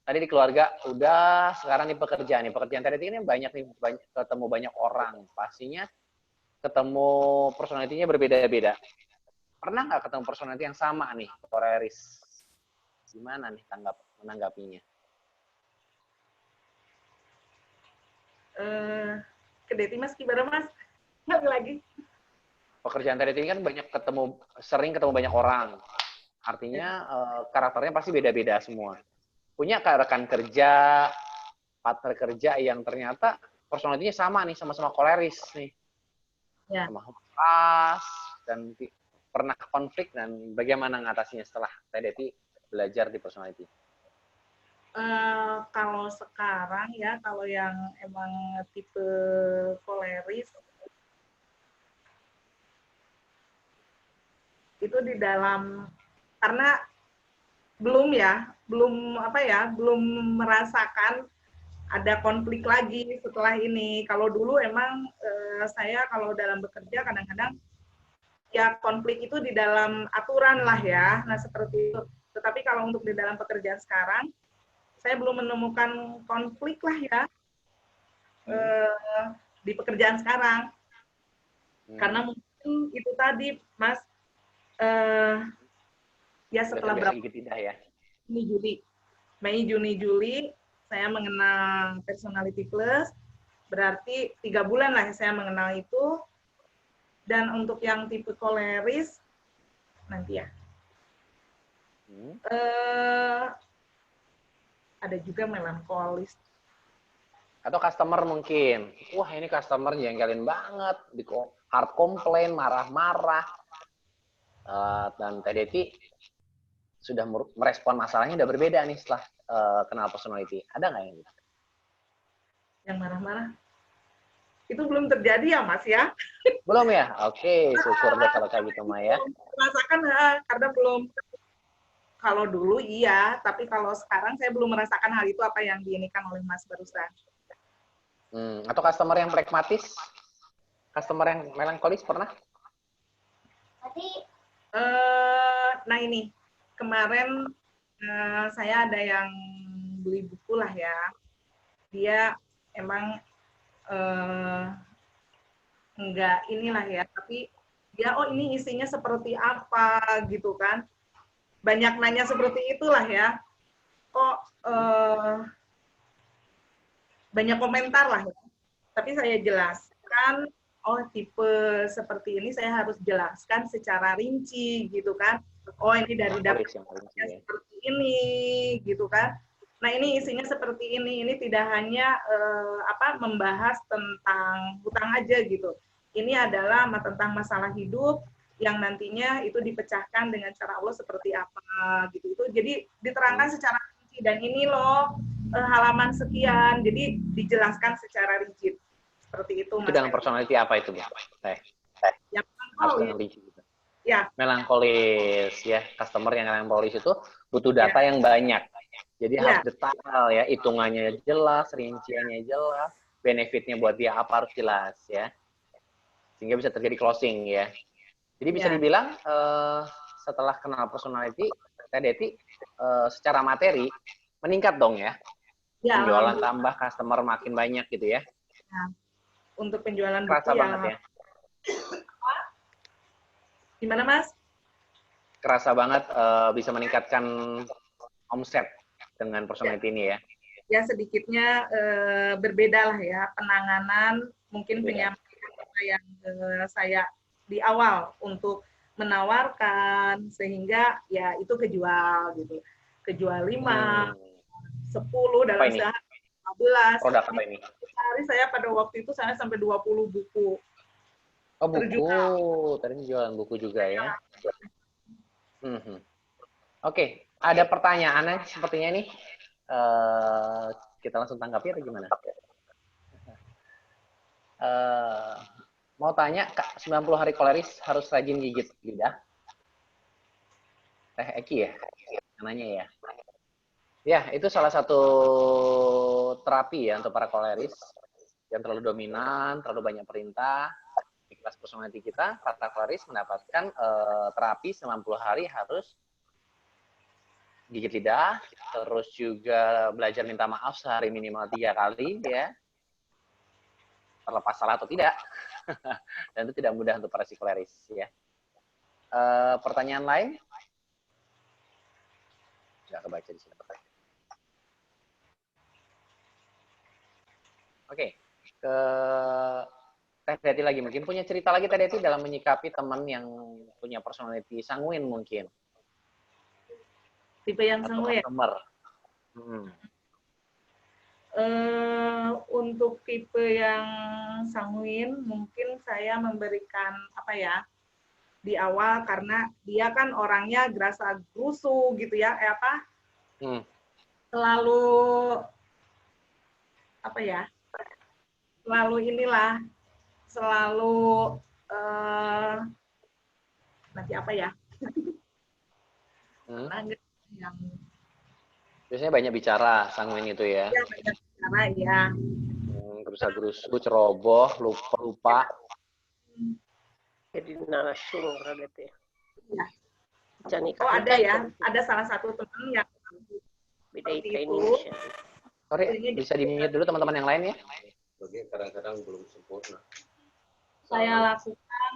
Speaker 1: Tadi di keluarga udah, sekarang di pekerjaan. Pekerjaan Teh Deti ini banyak nih, ketemu banyak orang. Pastinya ketemu personality-nya berbeda-beda. Pernah nggak ketemu personality yang sama nih, Koreris? Gimana nih menanggapinya?
Speaker 3: Ke Deti Mas, gimana Mas? Nggak lagi.
Speaker 1: Pekerjaan Teh Deti ini kan sering ketemu banyak orang. Artinya karakternya pasti beda-beda semua. Punya rekan kerja, partner kerja yang ternyata personality-nya sama nih, sama-sama koleris nih.
Speaker 3: Ya.
Speaker 1: Sama keras, dan pernah konflik, dan bagaimana ngatasinya setelah Teh Deti belajar di personality?
Speaker 3: Kalau sekarang ya, kalau yang emang tipe koleris, itu di dalam, karena belum merasakan ada konflik lagi setelah ini. Kalau dulu emang saya kalau dalam bekerja kadang-kadang ya konflik itu di dalam aturan lah ya. Nah seperti itu. Tetapi kalau untuk di dalam pekerjaan sekarang, saya belum menemukan konflik lah ya di pekerjaan sekarang. Karena mungkin itu tadi Mas, ya setelah Mei, Juni, Juli, saya mengenal Personality Plus, berarti 3 bulan lah saya mengenal itu. Dan untuk yang tipe koleris, nanti ya. Ada juga melankolis.
Speaker 1: Atau customer mungkin, wah ini customer jengkelin banget, hard complain, marah-marah. Dan Teh Deti sudah merespon masalahnya udah berbeda nih setelah kenal personality. Ada nggak yang gitu?
Speaker 3: Yang marah-marah? Itu belum terjadi ya Mas ya?
Speaker 1: Belum ya? Oke, syukur deh kalau kayak gitu Maya.
Speaker 3: Merasakan karena belum. Kalau dulu iya, tapi kalau sekarang saya belum merasakan hal itu apa yang diinikan oleh Mas barusan.
Speaker 1: Atau customer yang pragmatis? Customer yang melankolis pernah?
Speaker 3: Nah ini, kemarin saya ada yang beli buku lah ya. Dia emang enggak inilah ya, tapi dia ini isinya seperti apa gitu kan. Banyak nanya seperti itulah ya. Banyak komentar lah ya. Tapi saya jelaskan, tipe seperti ini saya harus jelaskan secara rinci gitu kan. Ini dari dapatnya seperti ini gitu kan. Nah ini isinya seperti ini tidak hanya membahas tentang hutang aja gitu. Ini adalah tentang masalah hidup yang nantinya itu dipecahkan dengan cara Allah seperti apa gitu. Jadi diterangkan secara rinci, dan ini loh halaman sekian, jadi dijelaskan secara rigid seperti itu.
Speaker 1: Itu dalam personality apa itu Bu?
Speaker 3: Yang melankolis. Ya.
Speaker 1: Melankolis ya, customer yang melankolis itu butuh data yang banyak. Jadi harus detail ya, hitungannya jelas, rinciannya jelas, benefitnya buat dia apa harus jelas ya. Sehingga bisa terjadi closing ya. Jadi bisa dibilang setelah kenal personality, Teh Deti secara materi meningkat dong ya?
Speaker 3: Ya,
Speaker 1: Penjualan tambah, customer makin banyak gitu ya?
Speaker 3: untuk penjualan
Speaker 1: Kerasa
Speaker 3: buku
Speaker 1: banget ya?
Speaker 3: Gimana Mas?
Speaker 1: Kerasa banget bisa meningkatkan omset dengan personality ini ya?
Speaker 3: Ya sedikitnya berbeda lah ya penanganan, mungkin
Speaker 1: Berbeda.
Speaker 3: penyampaian yang saya di awal untuk menawarkan sehingga ya itu kejual gitu. Kejual 5, 10
Speaker 1: Apa
Speaker 3: dalam
Speaker 1: ini?
Speaker 3: sehari 15.
Speaker 1: Produk apa ini?
Speaker 3: Sehari saya pada waktu itu saya sampai 20 buku.
Speaker 1: Oh buku,
Speaker 3: terjual.
Speaker 1: tadi jualan buku juga ya? Oke, ada pertanyaannya sepertinya nih. Kita langsung tanggapi atau gimana? Mau tanya, Kak, 90 hari koleris harus rajin gigit lidah? Teh Eki ya? Nanya ya? Ya, itu salah satu terapi ya untuk para koleris yang terlalu dominan, terlalu banyak perintah. Di kelas personality kita, para koleris mendapatkan terapi 90 hari harus gigit lidah, terus juga belajar minta maaf sehari minimal 3 kali ya, terlepas salah atau tidak. Dan itu tidak mudah untuk para psikoleris ya. Pertanyaan lain? Nggak kebaca di sini. Oke, ke Teh Deti lagi. Mungkin punya cerita lagi Teh Deti dalam menyikapi teman yang punya personality sanguin mungkin.
Speaker 3: Tipe yang
Speaker 1: Atau
Speaker 3: sanguin.
Speaker 1: customer.
Speaker 3: Untuk tipe yang sanguin mungkin saya memberikan apa ya di awal karena dia kan orangnya gerasa gerusu gitu ya selalu apa ya selalu inilah selalu nanti apa ya yang
Speaker 1: biasanya banyak bicara sanguin itu ya.
Speaker 3: ya banyak bicara ya.
Speaker 1: Gerusa-gerusu, ceroboh, lupa.
Speaker 7: Jadi narasung berarti.
Speaker 3: Ya.
Speaker 7: Oh
Speaker 3: ada ya, ada salah satu teman yang
Speaker 7: beda
Speaker 3: itu.
Speaker 1: Sorry, bisa di-mute dulu teman-teman yang lain ya.
Speaker 2: Kadang-kadang belum sempurna.
Speaker 3: Saya lakukan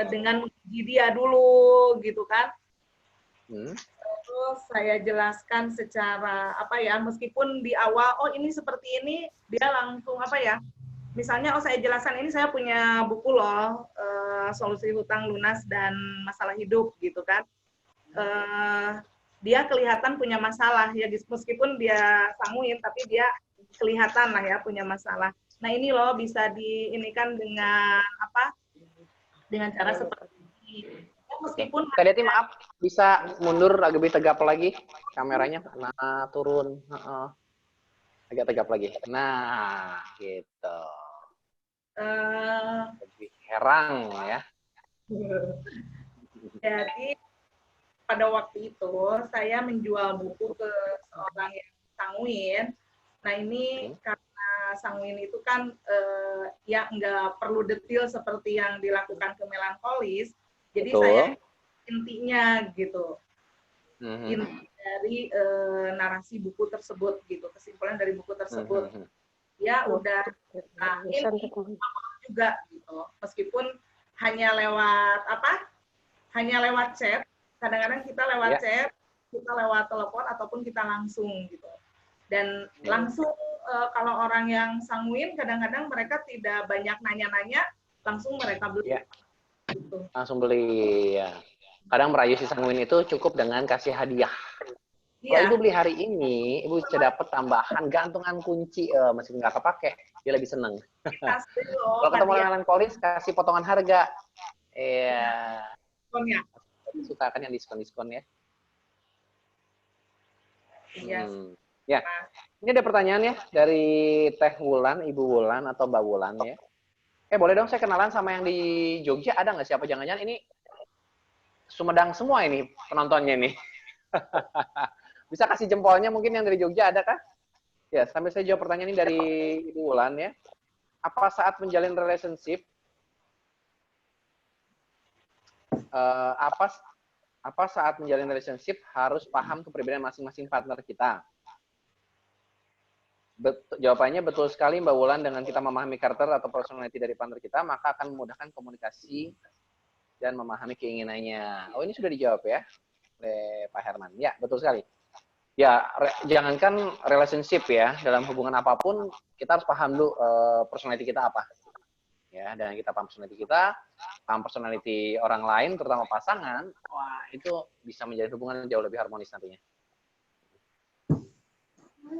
Speaker 3: dengan menguji dia dulu gitu kan. Terus saya jelaskan secara apa ya, meskipun di awal oh ini seperti ini, dia langsung apa ya, misalnya oh saya jelaskan ini saya punya buku loh, solusi hutang lunas dan masalah hidup gitu kan. Dia kelihatan punya masalah ya, meskipun dia sanguin tapi dia kelihatan lah ya punya masalah. Nah ini loh bisa diinikan dengan apa? Dengan cara seperti ini. Meskipun
Speaker 1: Teh Deti maaf, bisa mundur agak lebih tegap lagi kameranya. Nah, turun. Agak tegap lagi. Nah, gitu. Lebih herang ya.
Speaker 3: Jadi pada waktu itu saya menjual buku ke seorang yang sanguin. Nah ini karena sanguin itu kan ya nggak perlu detail seperti yang dilakukan ke melankolis. Jadi saya intinya gitu, inti dari narasi buku tersebut gitu, kesimpulan dari buku tersebut. Ya udah, nah ini juga gitu, meskipun hanya lewat apa? Hanya lewat chat. Kadang-kadang kita lewat chat, kita lewat telepon ataupun kita langsung gitu. Dan langsung kalau orang yang sanguin kadang-kadang mereka tidak banyak nanya-nanya, langsung mereka beli. Gitu. Langsung beli ya. Kadang merayu si sanguin itu cukup dengan kasih hadiah. Kalau ibu beli hari ini, ibu bisa dapat tambahan gantungan kunci, meskipun nggak kepake, dia lebih seneng. Kalau ketemu melankolis, kasih potongan harga. Iya. Ya. Suka kan yang diskon-diskon ya. Ya, ini ada pertanyaan ya dari Teh Wulan, Ibu Wulan atau Mbak Wulan ya. Boleh dong saya kenalan sama yang di Jogja, ada nggak siapa? Jangan-jangan ini Sumedang semua ini penontonnya nih. Bisa kasih jempolnya mungkin yang dari Jogja ada kah? Ya, sambil saya jawab pertanyaan ini dari Ibu Wulan ya. Apa saat menjalin relationship
Speaker 1: Apa saat menjalin relationship harus paham kepribadian masing-masing partner kita? Jawabannya betul sekali Mbak Wulan. Dengan kita memahami karakter atau personality dari partner kita, maka akan memudahkan komunikasi dan memahami keinginannya. Oh, ini sudah dijawab ya oleh Pak Herman. Ya, betul sekali. Ya, jangankan relationship ya, dalam hubungan apapun kita harus paham dulu personality kita apa. Ya, dan kita paham personality kita, paham personality orang lain, terutama pasangan, wah itu bisa menjadi hubungan jauh lebih harmonis nantinya.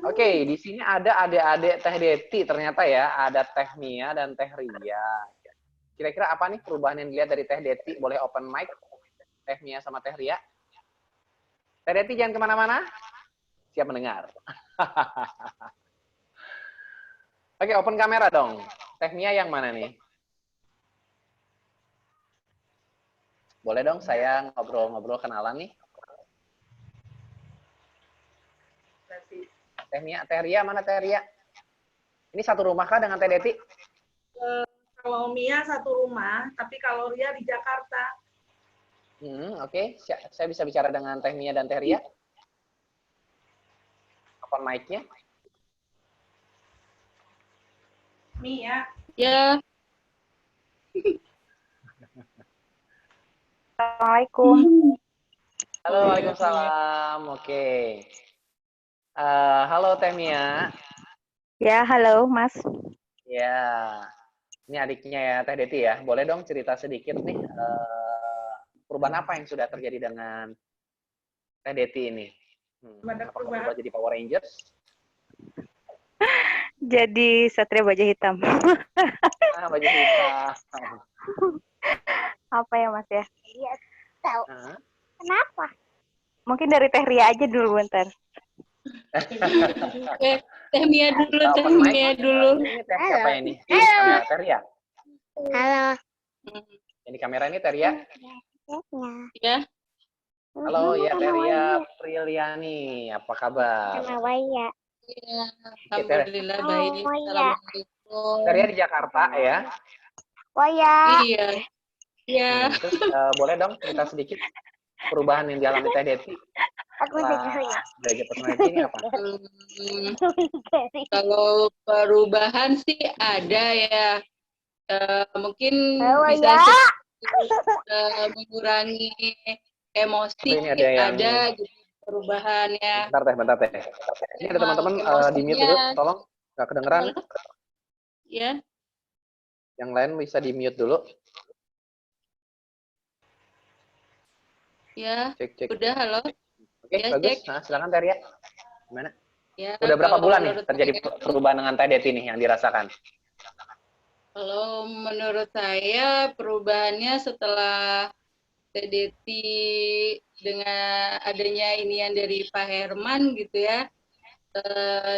Speaker 1: Oke, di sini ada adik-adik Teh Deti ternyata ya, ada Teh Mia dan Teh Ria. Kira-kira apa nih perubahan yang dilihat dari Teh Deti? Boleh open mic, Teh Mia sama Teh Ria. Teh Deti jangan kemana-mana, siap mendengar. Oke, open kamera dong. Teh Mia yang mana nih? Boleh dong saya ngobrol-ngobrol kenalan nih. Teh Mia, Teh Ria, mana Teh Ria? Ini satu rumah kah dengan Teh Deti?
Speaker 3: Kalau Mia satu rumah, tapi kalau Ria di Jakarta.
Speaker 1: Oke. Saya bisa bicara dengan Teh Mia dan Teh Ria? Open mic-nya.
Speaker 3: Mia.
Speaker 4: Ya,
Speaker 6: Assalamualaikum.
Speaker 1: Halo, waalaikumsalam. Oke. Halo Teh Mia.
Speaker 6: Ya, halo Mas.
Speaker 1: Ya, ini adiknya ya Teh Deti ya. Boleh dong cerita sedikit nih perubahan apa yang sudah terjadi dengan Teh Deti ini? Apakah berubah jadi Power Rangers?
Speaker 6: Jadi Satria Baja Hitam.
Speaker 1: Baju hitam.
Speaker 6: Apa ya Mas ya? Iya, tahu.
Speaker 1: Hah?
Speaker 6: Kenapa? Mungkin dari Teh Ria aja dulu bentar.
Speaker 4: Teh Mia dulu, Teh
Speaker 1: Open mic.
Speaker 4: Mia dulu.
Speaker 1: Ini Teh siapa ini? Kamera Teh Ria.
Speaker 6: Halo.
Speaker 1: Ini kamera ini Teh Ria.
Speaker 4: Ya,
Speaker 1: Halo ya Teh Ria Priliani. Apa kabar?
Speaker 6: Kenapa ya?
Speaker 4: ya. Alhamdulillah baik.
Speaker 6: Oh, iya.
Speaker 4: Assalamualaikum.
Speaker 1: Teh Ria di Jakarta ya.
Speaker 6: Oh ya.
Speaker 4: Iya, iya.
Speaker 1: Terus boleh dong cerita sedikit perubahan yang dialami Teh Deti
Speaker 6: Aku
Speaker 1: setelah belajar personality ini apa?
Speaker 4: Kalau perubahan sih ada ya. Mungkin bisa
Speaker 6: ya.
Speaker 4: mengurangi emosi,
Speaker 1: Ini ada yang
Speaker 4: ada gitu perubahannya.
Speaker 1: bentar teh. Ini ada teman-teman di mute dulu, tolong nggak kedengeran.
Speaker 4: Ya,
Speaker 1: Yang lain bisa di mute dulu.
Speaker 4: ya.
Speaker 1: Cek.
Speaker 4: Udah, halo.
Speaker 1: Oke,
Speaker 4: Ya,
Speaker 1: bagus.
Speaker 4: cek.
Speaker 1: Nah, silakan Teh Ria. Gimana?
Speaker 4: Ya,
Speaker 1: Udah berapa
Speaker 4: kalau
Speaker 1: bulan nih
Speaker 4: menurut
Speaker 1: terjadi
Speaker 4: saya-
Speaker 1: perubahan dengan Teh Deti nih yang dirasakan?
Speaker 4: Kalau menurut saya perubahannya setelah TDT dengan adanya inian dari Pak Herman gitu ya,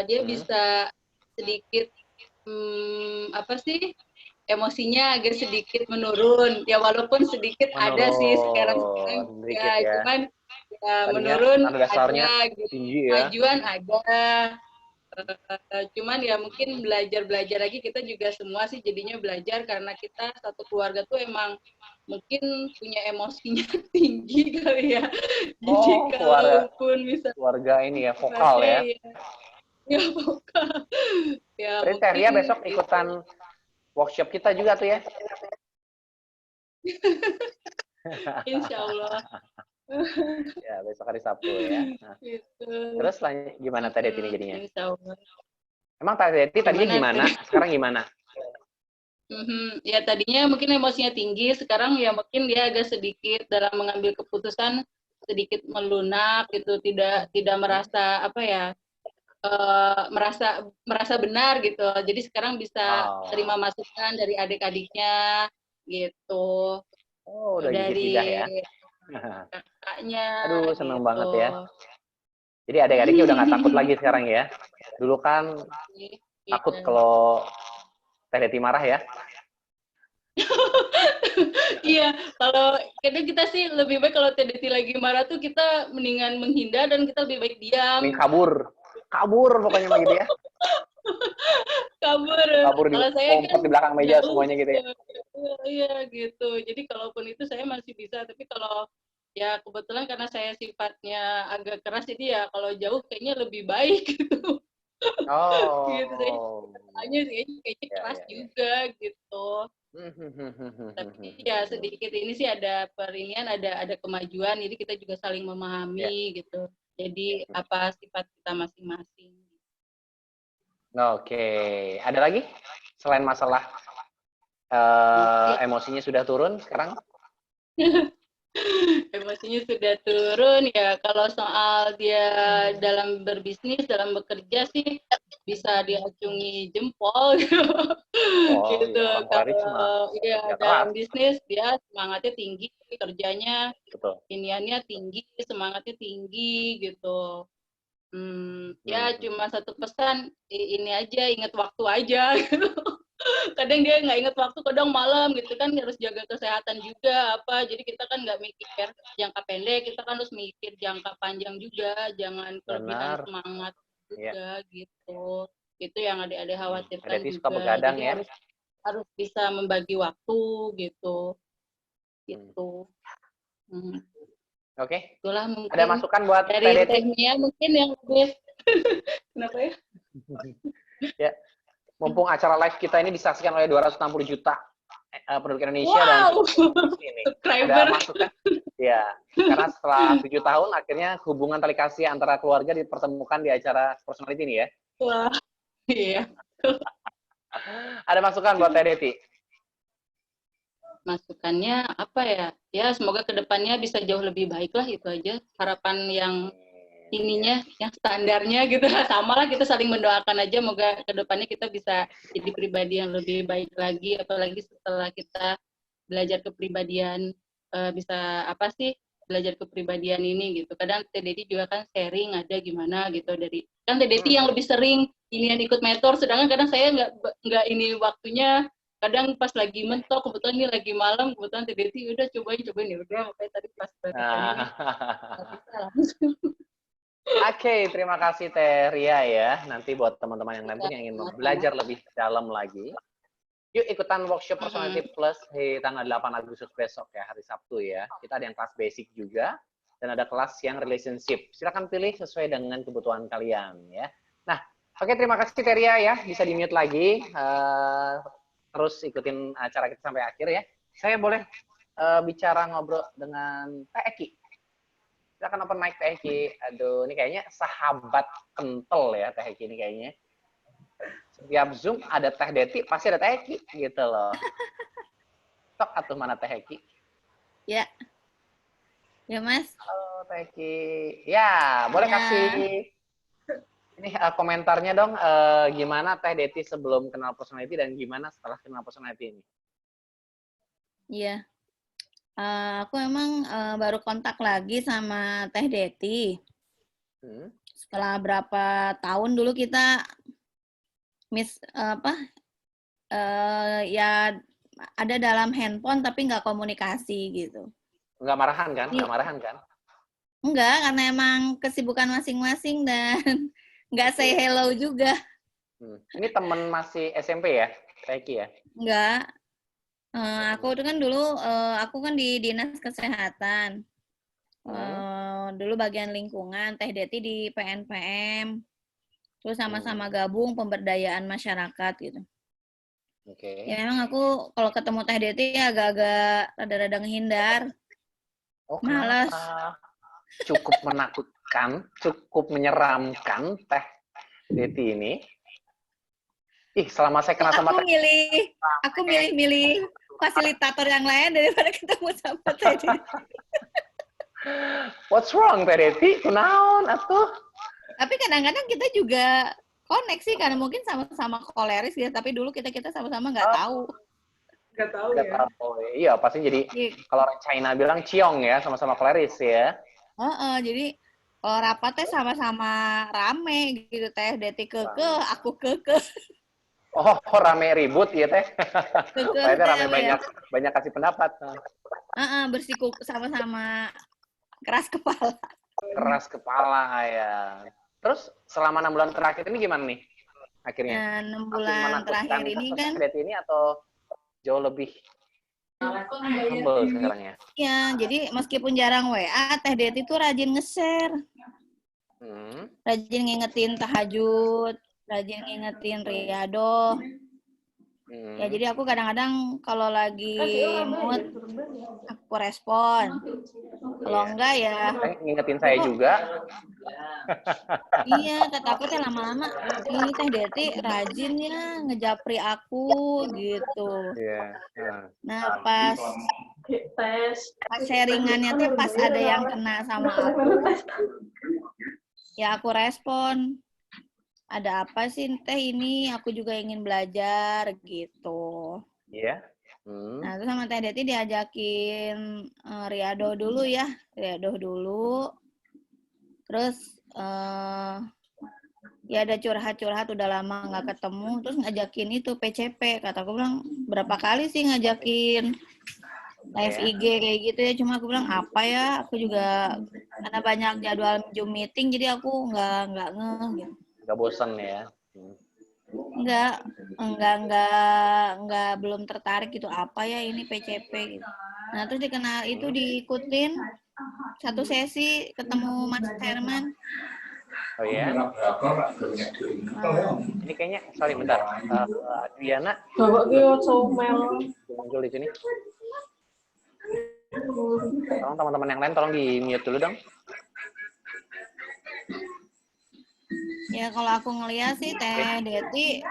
Speaker 4: dia bisa sedikit apa sih emosinya agak sedikit menurun ya, walaupun sedikit ada sih sekarang
Speaker 1: sedikit ya.
Speaker 4: cuman ya,
Speaker 1: Tadinya
Speaker 4: menurun
Speaker 1: tanda dasarnya
Speaker 4: ada gitu.
Speaker 1: tinggi ya.
Speaker 4: Kemajuan ada. Cuman ya mungkin belajar lagi, kita juga semua sih jadinya belajar karena kita satu keluarga tuh emang mungkin punya emosinya tinggi kali ya. Jadi kalaupun misalnya
Speaker 1: keluarga ini ya vokal ya.
Speaker 4: Ya vokal. Ya
Speaker 1: Berarti Teh Ria besok ikutan workshop kita juga tuh ya.
Speaker 4: Insya Allah.
Speaker 1: Ya besok hari Sabtu ya. Nah,
Speaker 4: Gitu.
Speaker 1: terus gimana Teh Deti ini jadinya?
Speaker 4: Insya Allah.
Speaker 1: Emang Teh Deti tadinya gimana? Sekarang gimana?
Speaker 4: Ya tadinya mungkin emosinya tinggi, sekarang ya mungkin dia agak sedikit dalam mengambil keputusan sedikit melunak gitu, tidak merasa apa ya, merasa benar gitu. Jadi sekarang bisa terima masukan dari adik-adiknya gitu.
Speaker 1: Oh, udah
Speaker 4: dari
Speaker 1: gigit lidah ya.
Speaker 4: kakaknya.
Speaker 1: Aduh, seneng
Speaker 4: gitu.
Speaker 1: banget ya. Jadi adik-adiknya udah nggak takut lagi sekarang ya. Dulu kan takut kalau Teh Deti marah ya.
Speaker 4: Iya, kalau kadang kita sih lebih baik kalau Teh Deti lagi marah tuh kita mendingan menghindar dan kita lebih baik diam.
Speaker 1: Mending kabur pokoknya mah gitu ya. Kabur di,
Speaker 4: Kalau saya kan
Speaker 1: di belakang meja semuanya gitu ya.
Speaker 4: Iya gitu. Jadi kalaupun itu saya masih bisa, tapi kalau ya kebetulan karena saya sifatnya agak keras, jadi ya kalau jauh kayaknya lebih baik gitu. Gitu saya
Speaker 1: Oh.
Speaker 4: tanya kayaknya
Speaker 1: Ya,
Speaker 4: keras
Speaker 1: ya, ya.
Speaker 4: juga gitu. Tapi ya sedikit ini sih ada perinian, ada kemajuan, jadi kita juga saling
Speaker 1: Ya.
Speaker 4: memahami gitu. Jadi apa sifat kita masing-masing.
Speaker 1: Oke, ada lagi selain masalah emosinya sudah turun sekarang?
Speaker 4: Emosinya sudah turun ya. Kalau soal dia dalam berbisnis, dalam bekerja sih bisa diacungi jempol
Speaker 1: Oh
Speaker 4: gitu.
Speaker 1: iya, orang Polaris mah
Speaker 4: Kalau ya
Speaker 1: kerja keras.
Speaker 4: dalam bisnis dia semangatnya tinggi, kerjanya
Speaker 1: Betul.
Speaker 4: iniannya tinggi, semangatnya tinggi gitu. Ya cuma satu pesan, ini aja, ingat waktu aja. Kadang dia nggak ingat waktu, kadang malam gitu kan, harus jaga kesehatan juga apa. Jadi kita kan nggak mikir jangka pendek, kita kan harus mikir jangka panjang juga, jangan kelebihan
Speaker 1: Benar.
Speaker 4: semangat
Speaker 1: Iya.
Speaker 4: juga gitu. Itu yang adik-adik khawatirkan
Speaker 1: Adeti suka
Speaker 4: juga.
Speaker 1: begadang
Speaker 4: Jadi
Speaker 1: ya.
Speaker 4: harus bisa membagi waktu gitu. Gitu.
Speaker 1: Oke.
Speaker 4: Itulah mungkin
Speaker 1: Ada masukan buat
Speaker 4: dari
Speaker 1: Teh Deti?
Speaker 4: Tehmia mungkin yang lebih kenapa ya?
Speaker 1: Ya. Mumpung acara live kita ini disaksikan oleh 260 juta penduduk Indonesia dan
Speaker 4: Wow,
Speaker 1: ini ada
Speaker 4: subscriber.
Speaker 1: masukan. Ya, karena setelah 7 tahun akhirnya hubungan tali kasih antara keluarga dipertemukan di acara personality ini ya.
Speaker 4: Wah, iya.
Speaker 1: Ada masukan buat Teh Deti?
Speaker 4: Masukannya apa ya? Ya semoga kedepannya bisa jauh lebih baik lah, itu aja harapan yang ininya, yang standarnya gitu. Sama lah, kita saling mendoakan aja, moga kedepannya kita bisa jadi pribadi yang lebih baik lagi, apalagi setelah kita belajar kepribadian, bisa apa sih belajar kepribadian ini gitu. Kadang Teh Deti juga kan sharing ada gimana gitu, dari kan Teh Deti yang lebih sering ini yang ikut mentor, sedangkan kadang saya nggak ini waktunya. Kadang pas lagi mentok, kebetulan ini lagi malam, kebetulan Teh Deti udah cobain ya udah, makanya tadi pas bertanya ini nggak bisa langsung.
Speaker 1: Oke, terima kasih Teh Ria ya. Nanti buat teman-teman yang lain pun yang ingin belajar lebih dalam lagi, yuk ikutan workshop Personality Plus di tanggal 8 Agustus besok ya, hari Sabtu ya. Kita ada yang kelas basic juga, dan ada kelas yang relationship. Silakan pilih sesuai dengan kebutuhan kalian ya. Nah, oke, terima kasih Teh Ria ya. Bisa di-mute lagi. Terus ikutin acara kita sampai akhir ya. Saya boleh bicara ngobrol dengan Teh Eki. Silakan open mic Teh Eki. Aduh, ini kayaknya sahabat kental ya Teh Eki ini kayaknya. Setiap Zoom ada Teh Deti, pasti ada Teh Eki gitu loh. Tok atuh mana Teh Eki?
Speaker 6: Ya. Ya, Mas.
Speaker 1: Halo Teh Eki. Ya, boleh
Speaker 6: Ya.
Speaker 1: kasih ini komentarnya dong, gimana Teh Deti sebelum kenal personality dan gimana setelah kenal personality ini?
Speaker 6: Iya. Aku emang baru kontak lagi sama Teh Deti. Setelah berapa tahun dulu kita ya ada dalam handphone tapi nggak komunikasi gitu.
Speaker 1: Nggak marahan kan? Nggak marahan kan?
Speaker 6: Enggak, karena emang kesibukan masing-masing dan nggak say hello juga.
Speaker 1: Ini temen masih SMP ya, Teh Eki ya?
Speaker 6: Enggak. Aku itu kan dulu, aku kan di Dinas Kesehatan. Dulu bagian lingkungan, Teh Deti di PNPM. Terus sama-sama gabung pemberdayaan masyarakat gitu.
Speaker 1: Oke.
Speaker 6: Ya memang aku kalau ketemu Teh Deti agak-agak rada-rada ngehindar.
Speaker 1: Oh,
Speaker 6: malas.
Speaker 1: Cukup menakutkan, cukup menyeramkan Teh Deti ini. Ih, selama saya kenal sama Teh
Speaker 6: aku milih fasilitator yang lain daripada ketemu sama Teh Deti.
Speaker 1: What's wrong Teh Deti? Kunaon atuh?
Speaker 6: Tapi kadang-kadang kita juga koneksi karena mungkin sama-sama koleris ya, tapi dulu kita sama-sama nggak tahu.
Speaker 3: Nggak tahu
Speaker 1: Nggak
Speaker 3: ya.
Speaker 1: tahu. Iya, pasti jadi kalau orang China bilang ciong ya, sama-sama koleris ya.
Speaker 6: Jadi kalau rapatnya sama-sama rame gitu, Teh Deti aku keke.
Speaker 1: Oh, rame ribut ya Teh.
Speaker 6: Keke
Speaker 1: rame banyak kasih pendapat.
Speaker 6: Bersikuku sama-sama keras kepala.
Speaker 1: Keras kepala ya. Terus selama 6 bulan terakhir ini gimana nih akhirnya?
Speaker 6: 6 bulan terakhir ini kan
Speaker 1: ini atau jauh lebih humble sekarang ya.
Speaker 6: Ya, jadi meskipun jarang WA, Teh Deti tuh rajin nge-share. Rajin ngingetin tahajud, rajin ngingetin riado. Ya, jadi aku kadang-kadang kalau lagi mood, aku respon. Kalau enggak ya...
Speaker 1: Ngingetin saya juga.
Speaker 6: Iya, kataku teh lama-lama, ini Teh Deti rajin ya ngejapri aku, gitu.
Speaker 1: Iya.
Speaker 6: Nah, pas sharingannya teh pas ada yang kena sama aku, ya aku respon. Ada apa sih Teh ini? Aku juga ingin belajar, gitu.
Speaker 1: Iya.
Speaker 6: Nah, terus sama Teh Deti diajakin riado dulu ya. Riado dulu. Terus ya ada curhat-curhat udah lama nggak ketemu, terus ngajakin itu PCP. Kataku bilang, berapa kali sih ngajakin live IG kayak gitu ya, cuma aku bilang apa ya, aku juga karena banyak jadwal Zoom meeting, jadi aku nggak ngeh gitu.
Speaker 1: Nggak bosan ya?
Speaker 6: Enggak, belum tertarik gitu, apa ya ini PCP gitu. Nah, terus dikenal itu diikutin satu sesi ketemu Mas Herman.
Speaker 1: Oh ya? Ini kayaknya, sorry bentar. Diana. Muncul di sini. Tolong teman-teman yang lain tolong di mute dulu dong.
Speaker 6: Ya kalau aku ngeliat sih Teh Deti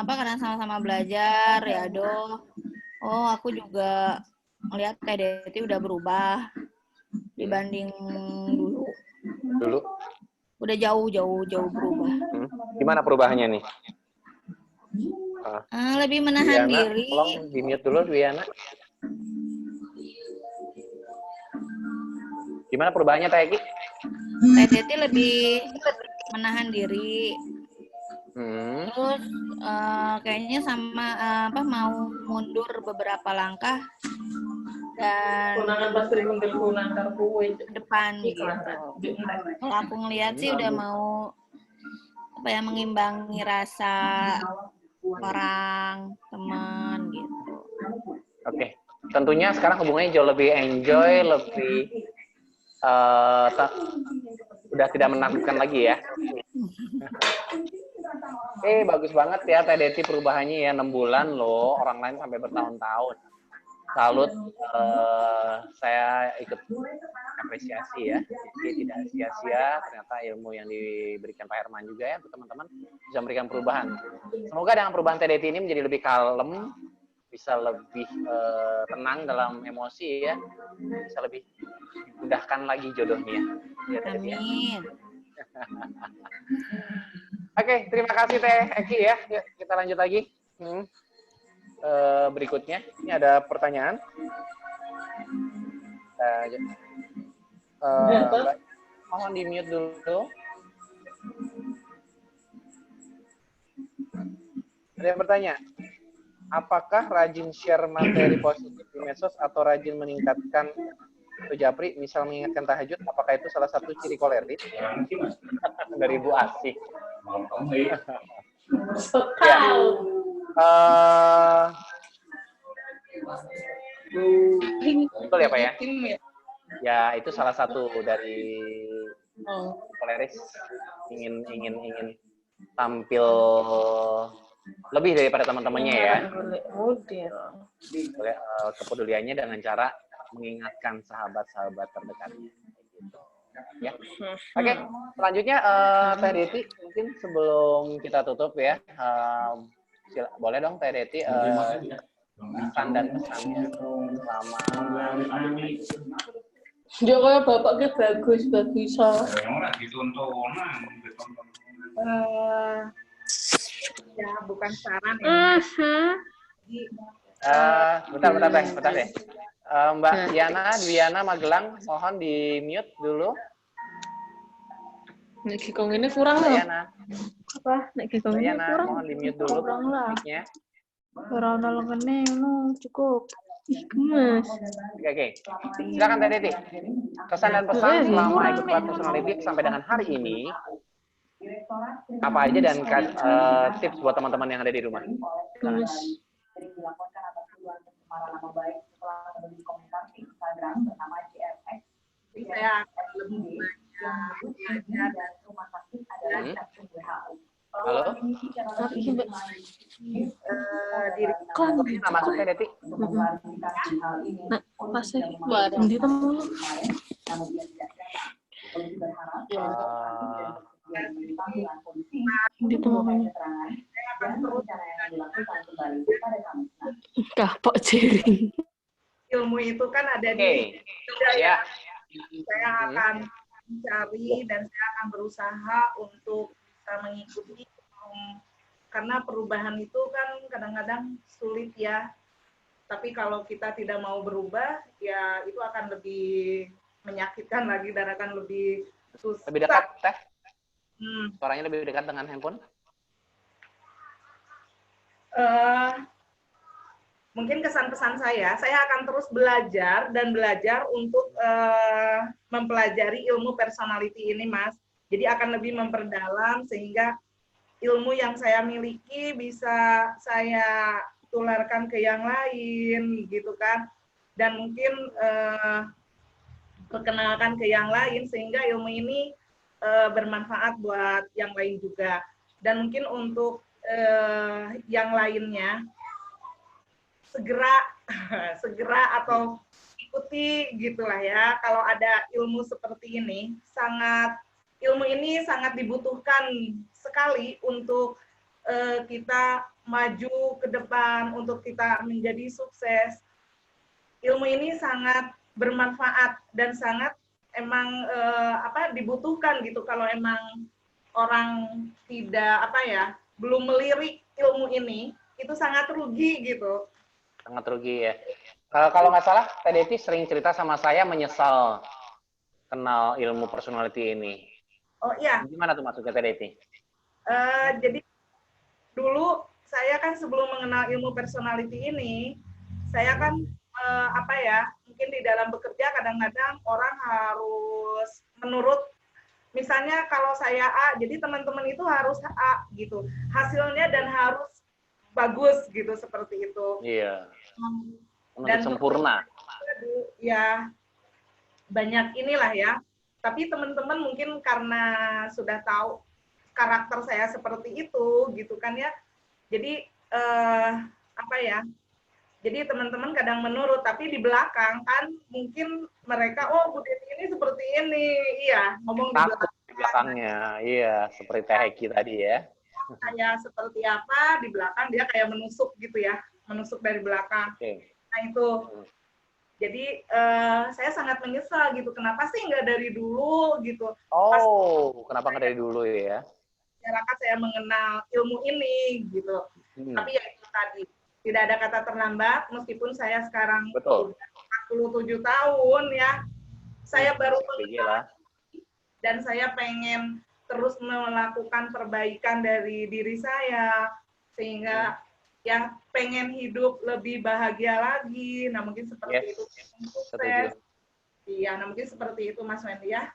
Speaker 6: karena sama-sama belajar ya aku juga ngeliat Teh Deti udah berubah dibanding dulu. Udah jauh berubah.
Speaker 1: Gimana perubahannya nih?
Speaker 6: Lebih menahan
Speaker 1: Diana,
Speaker 6: diri.
Speaker 1: tolong di mute dulu Diana. Gimana perubahannya Teh Eki?
Speaker 6: Teh Deti lebih menahan diri. Terus kayaknya sama mau mundur beberapa langkah dan depan gitu. Kalau aku ngelihat sih udah mau mengimbangi rasa orang, teman gitu.
Speaker 1: Oke. Tentunya sekarang hubungannya jauh lebih enjoy, lebih udah tidak menakutkan lagi ya. Bagus banget ya Teh Deti perubahannya ya, 6 bulan loh, orang lain sampai bertahun-tahun. Salut, saya ikut apresiasi ya. Jadi tidak sia-sia, ternyata ilmu yang diberikan Pak Herman juga ya untuk teman-teman bisa memberikan perubahan. Semoga dengan perubahan Teh Deti ini menjadi lebih kalem, bisa lebih tenang dalam emosi ya, bisa lebih dimudahkan lagi jodohnya. Ya,
Speaker 6: amin.
Speaker 1: Oke, terima kasih Teh Eki ya. Yuk, kita lanjut lagi. Berikutnya, ini ada pertanyaan. Mbak, mohon di mute dulu. Ada yang bertanya, apakah rajin share materi positif di medsos atau rajin meningkatkan atau japri, misal mengingatkan tahajud, apakah itu salah satu ciri koleris? Dari Bu Asih. Ya. Betul ya Pak ya? Ya itu salah satu dari koleris, ingin tampil lebih daripada teman-temannya ya. Kepeduliannya dengan cara mengingatkan sahabat-sahabat terdekatnya. Ya. Oke, selanjutnya Teh Deti, mungkin sebelum kita tutup ya, boleh dong Teh Deti pesan dan pesannya selama
Speaker 4: dia kayak bapaknya bagus
Speaker 3: Ya bukan saran ya.
Speaker 1: bentar deh. Mbak Diana Magelang, mohon di mute dulu.
Speaker 4: Nek Kikong ini kurang loh. Nek Kikong ini kurang.
Speaker 1: Mohon di mute dulu mic-nya.
Speaker 4: Kurang nolong cukup. Mas.
Speaker 1: Oke. Silakan Teh Deti. Kesan dan pesan selama ikut kelas personality sampai dengan hari ini. Apa aja dan tips buat teman-teman yang ada di rumah.
Speaker 3: program bernama GFX.
Speaker 4: Jadi saya akan lebih belajar
Speaker 3: dan rumah sakit adalah stasiun WHO.
Speaker 1: Halo?
Speaker 4: diri
Speaker 1: Nama saya Deti.
Speaker 7: Kapok jering.
Speaker 4: ilmu itu kan ada
Speaker 1: Oke.
Speaker 4: di
Speaker 1: Ya.
Speaker 4: saya akan mencari dan saya akan berusaha untuk bisa mengikuti karena perubahan itu kan kadang-kadang sulit ya. Tapi kalau kita tidak mau berubah, ya itu akan lebih menyakitkan lagi dan akan lebih susah.
Speaker 1: Lebih dekat, Teh?
Speaker 4: Hmm.
Speaker 1: Suaranya lebih dekat dengan handphone?
Speaker 4: Mungkin kesan-pesan saya akan terus belajar dan belajar untuk mempelajari ilmu personality ini, Mas. Jadi akan lebih memperdalam sehingga ilmu yang saya miliki bisa saya tularkan ke yang lain, gitu kan. Dan mungkin perkenalkan ke yang lain sehingga ilmu ini bermanfaat buat yang lain juga. Dan mungkin untuk yang lainnya, segera atau ikuti gitulah ya. Kalau ada ilmu seperti ini, ilmu ini sangat dibutuhkan sekali untuk kita maju ke depan, untuk kita menjadi sukses. Ilmu ini sangat bermanfaat dan sangat emang dibutuhkan gitu. Kalau emang orang tidak belum melirik ilmu ini, itu sangat rugi gitu.
Speaker 1: Sangat rugi ya. Kalau nggak salah, Teh Deti sering cerita sama saya menyesal kenal ilmu personality ini.
Speaker 4: Oh iya.
Speaker 1: Gimana tuh maksudnya Teh Deti?
Speaker 4: Jadi dulu saya kan sebelum mengenal ilmu personality ini, saya kan mungkin di dalam bekerja kadang-kadang orang harus menurut, misalnya kalau saya A, jadi teman-teman itu harus A gitu, hasilnya dan harus bagus gitu, seperti itu.
Speaker 1: Iya.
Speaker 4: Dan
Speaker 1: sempurna.
Speaker 4: Ya banyak inilah ya. Tapi teman-teman mungkin karena sudah tahu karakter saya seperti itu gitu kan ya. Jadi jadi teman-teman kadang menurut, tapi di belakang kan mungkin mereka, oh Bu Deti ini seperti ini, iya ngomong
Speaker 1: di belakangnya, iya seperti Teh Heki tadi ya.
Speaker 4: Kayak seperti apa di belakang dia kayak menusuk gitu ya, menusuk dari belakang.
Speaker 1: Okay.
Speaker 4: Nah itu, jadi saya sangat menyesal gitu, kenapa sih nggak dari dulu gitu.
Speaker 1: Kenapa nggak dari dulu ya?
Speaker 4: Masyarakat saya mengenal ilmu ini gitu. Tapi ya itu tadi, tidak ada kata terlambat, meskipun saya sekarang
Speaker 1: Betul.
Speaker 4: 47 tahun ya, saya baru mengenal dan saya pengen terus melakukan perbaikan dari diri saya, sehingga ya pengen hidup lebih bahagia lagi. Nah mungkin seperti itu. Sukses. Iya, nah mungkin seperti itu Mas Wendy ya.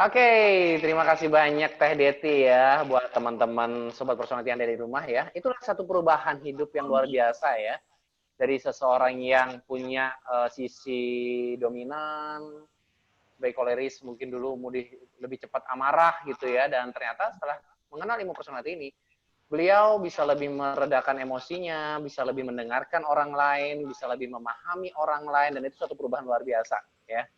Speaker 1: Oke, terima kasih banyak Teh Deti ya buat teman-teman sobat personality yang dari rumah ya. Itulah satu perubahan hidup yang luar biasa ya. Dari seseorang yang punya sisi dominan, baik koleris, mungkin dulu lebih cepat amarah gitu ya, dan ternyata setelah mengenal ilmu personality ini, beliau bisa lebih meredakan emosinya, bisa lebih mendengarkan orang lain, bisa lebih memahami orang lain, dan itu suatu perubahan luar biasa ya.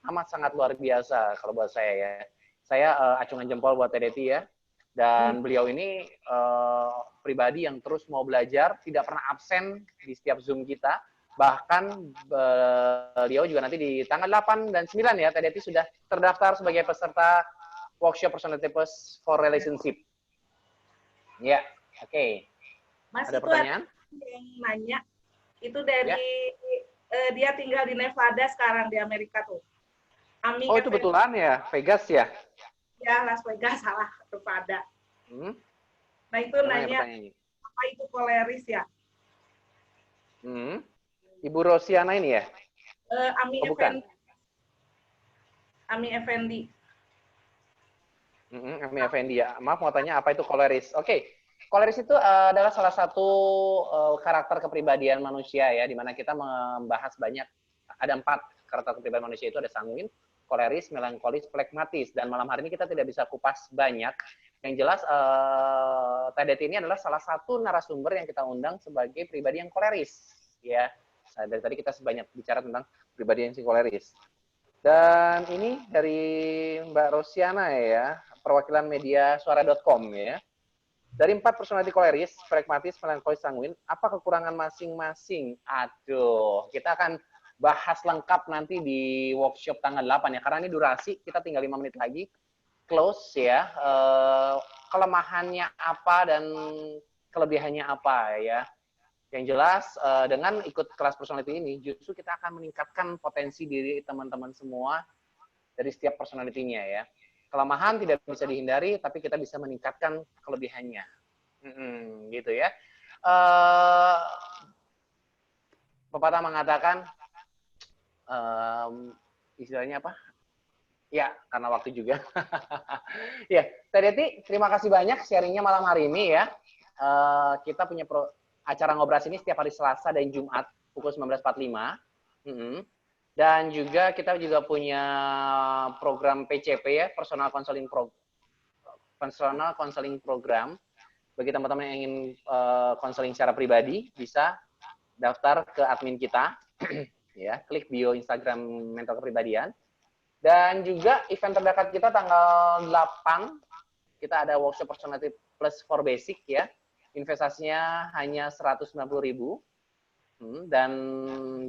Speaker 1: Amat sangat luar biasa kalau buat saya ya. Saya acungan jempol buat Teh Deti ya. Dan beliau ini pribadi yang terus mau belajar, tidak pernah absen di setiap Zoom kita. Bahkan beliau juga nanti di tanggal 8 dan 9 ya, Teh Deti sudah terdaftar sebagai peserta workshop personality tips for relationship. Ya, oke.
Speaker 4: Mas,
Speaker 1: ada pertanyaan?
Speaker 4: Yang nanya, itu dari dia tinggal di Nevada sekarang di Amerika tuh. Ami
Speaker 1: itu betulan ya, Vegas ya?
Speaker 4: Ya, Las Vegas, salah, Nevada. Nah itu nanya, apa itu koleris ya?
Speaker 1: Ibu Rosiana ini ya?
Speaker 4: Ami Effendi. Ami Effendi.
Speaker 1: Ami Effendi ya. Maaf mau tanya apa itu koleris. Oke. koleris itu adalah salah satu karakter kepribadian manusia ya, di mana kita membahas banyak, ada 4 karakter kepribadian manusia itu, ada sanguin, koleris, melankolis, flekmatis, dan malam hari ini kita tidak bisa kupas banyak. Yang jelas Teh Deti ini adalah salah satu narasumber yang kita undang sebagai pribadi yang koleris ya. Dari tadi kita sebanyak bicara tentang pribadi yang koleris. Dan ini dari Mbak Rosiana ya, perwakilan media suara.com ya. Dari 4 personality koleris, flekmatis, melankolis, sanguin, apa kekurangan masing-masing? Aduh, kita akan bahas lengkap nanti di workshop tanggal 8 ya, karena ini durasi, kita tinggal 5 menit lagi, close ya, kelemahannya apa dan kelebihannya apa ya. Yang jelas dengan ikut kelas personality ini, justru kita akan meningkatkan potensi diri teman-teman semua dari setiap personality-nya ya. Kelemahan tidak bisa dihindari, tapi kita bisa meningkatkan kelebihannya. Gitu ya. Pepatah mengatakan, istilahnya apa? Ya, karena waktu juga. Ya, Teh Deti, terima kasih banyak sharingnya malam hari ini ya. Kita punya acara ngobras ini setiap hari Selasa dan Jumat pukul 19.45. Dan juga kita juga punya program PCP ya, Personal Counseling Program. Bagi teman-teman yang ingin konseling secara pribadi, bisa daftar ke admin kita, ya, klik bio Instagram Mentor Kepribadian. Dan juga event terdekat kita tanggal 8, kita ada workshop Personality Plus for Basic ya, investasinya hanya 190.000. Dan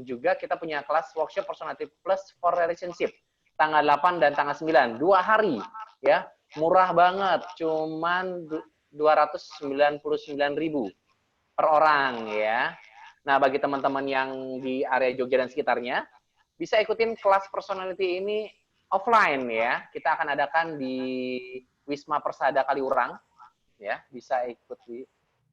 Speaker 1: juga kita punya kelas workshop Personality Plus for Relationship tanggal 8 dan tanggal 9, 2 hari ya, murah banget, cuman 299.000 per orang ya. Nah, bagi teman-teman yang di area Jogja dan sekitarnya, bisa ikutin kelas personality ini offline ya. Kita akan adakan di Wisma Persada Kaliurang ya, bisa ikut di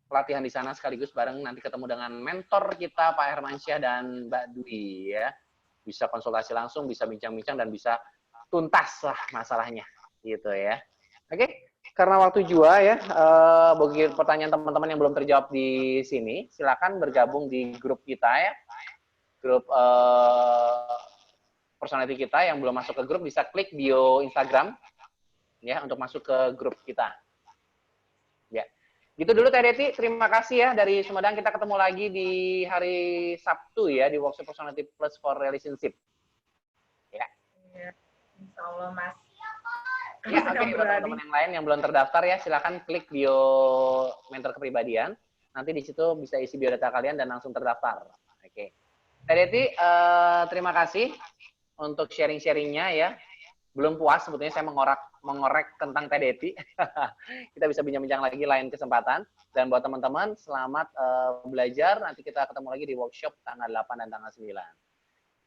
Speaker 1: pelatihan di sana sekaligus bareng nanti ketemu dengan mentor kita Pak Hermansyah dan Mbak Dwi ya. Bisa konsultasi langsung, bisa bincang-bincang dan bisa tuntas lah masalahnya gitu ya. Oke, karena waktu juga ya, bagi pertanyaan teman-teman yang belum terjawab di sini, silakan bergabung di grup kita ya. Grup personality kita. Yang belum masuk ke grup bisa klik bio Instagram ya untuk masuk ke grup kita. Ya. Gitu dulu Teh Deti, terima kasih ya dari Sumedang. Kita ketemu lagi di hari Sabtu ya di workshop Personality Plus for Relationship. Ya.
Speaker 3: Insya Allah Mas.
Speaker 1: Ya, oke, buat teman-teman yang lain yang belum terdaftar ya, silakan klik bio Mentor Kepribadian. Nanti di situ bisa isi biodata kalian dan langsung terdaftar. Oke. Teh Deti, terima kasih untuk sharing-sharingnya ya. Belum puas sebetulnya saya mengorek tentang Teh Deti. Kita bisa bincang-bincang lagi lain kesempatan. Dan buat teman-teman, selamat belajar. Nanti kita ketemu lagi di workshop tanggal 8 dan tanggal 9.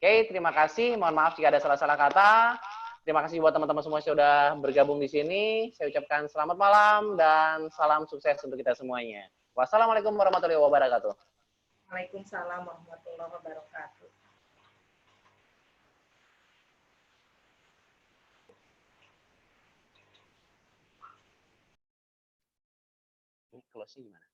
Speaker 1: Oke, terima kasih. Mohon maaf jika ada salah-salah kata. Terima kasih buat teman-teman semua yang sudah bergabung di sini. Saya ucapkan selamat malam dan salam sukses untuk kita semuanya. Wassalamualaikum warahmatullahi wabarakatuh.
Speaker 3: Waalaikumsalam warahmatullahi wabarakatuh.
Speaker 1: Ini close-nya gimana?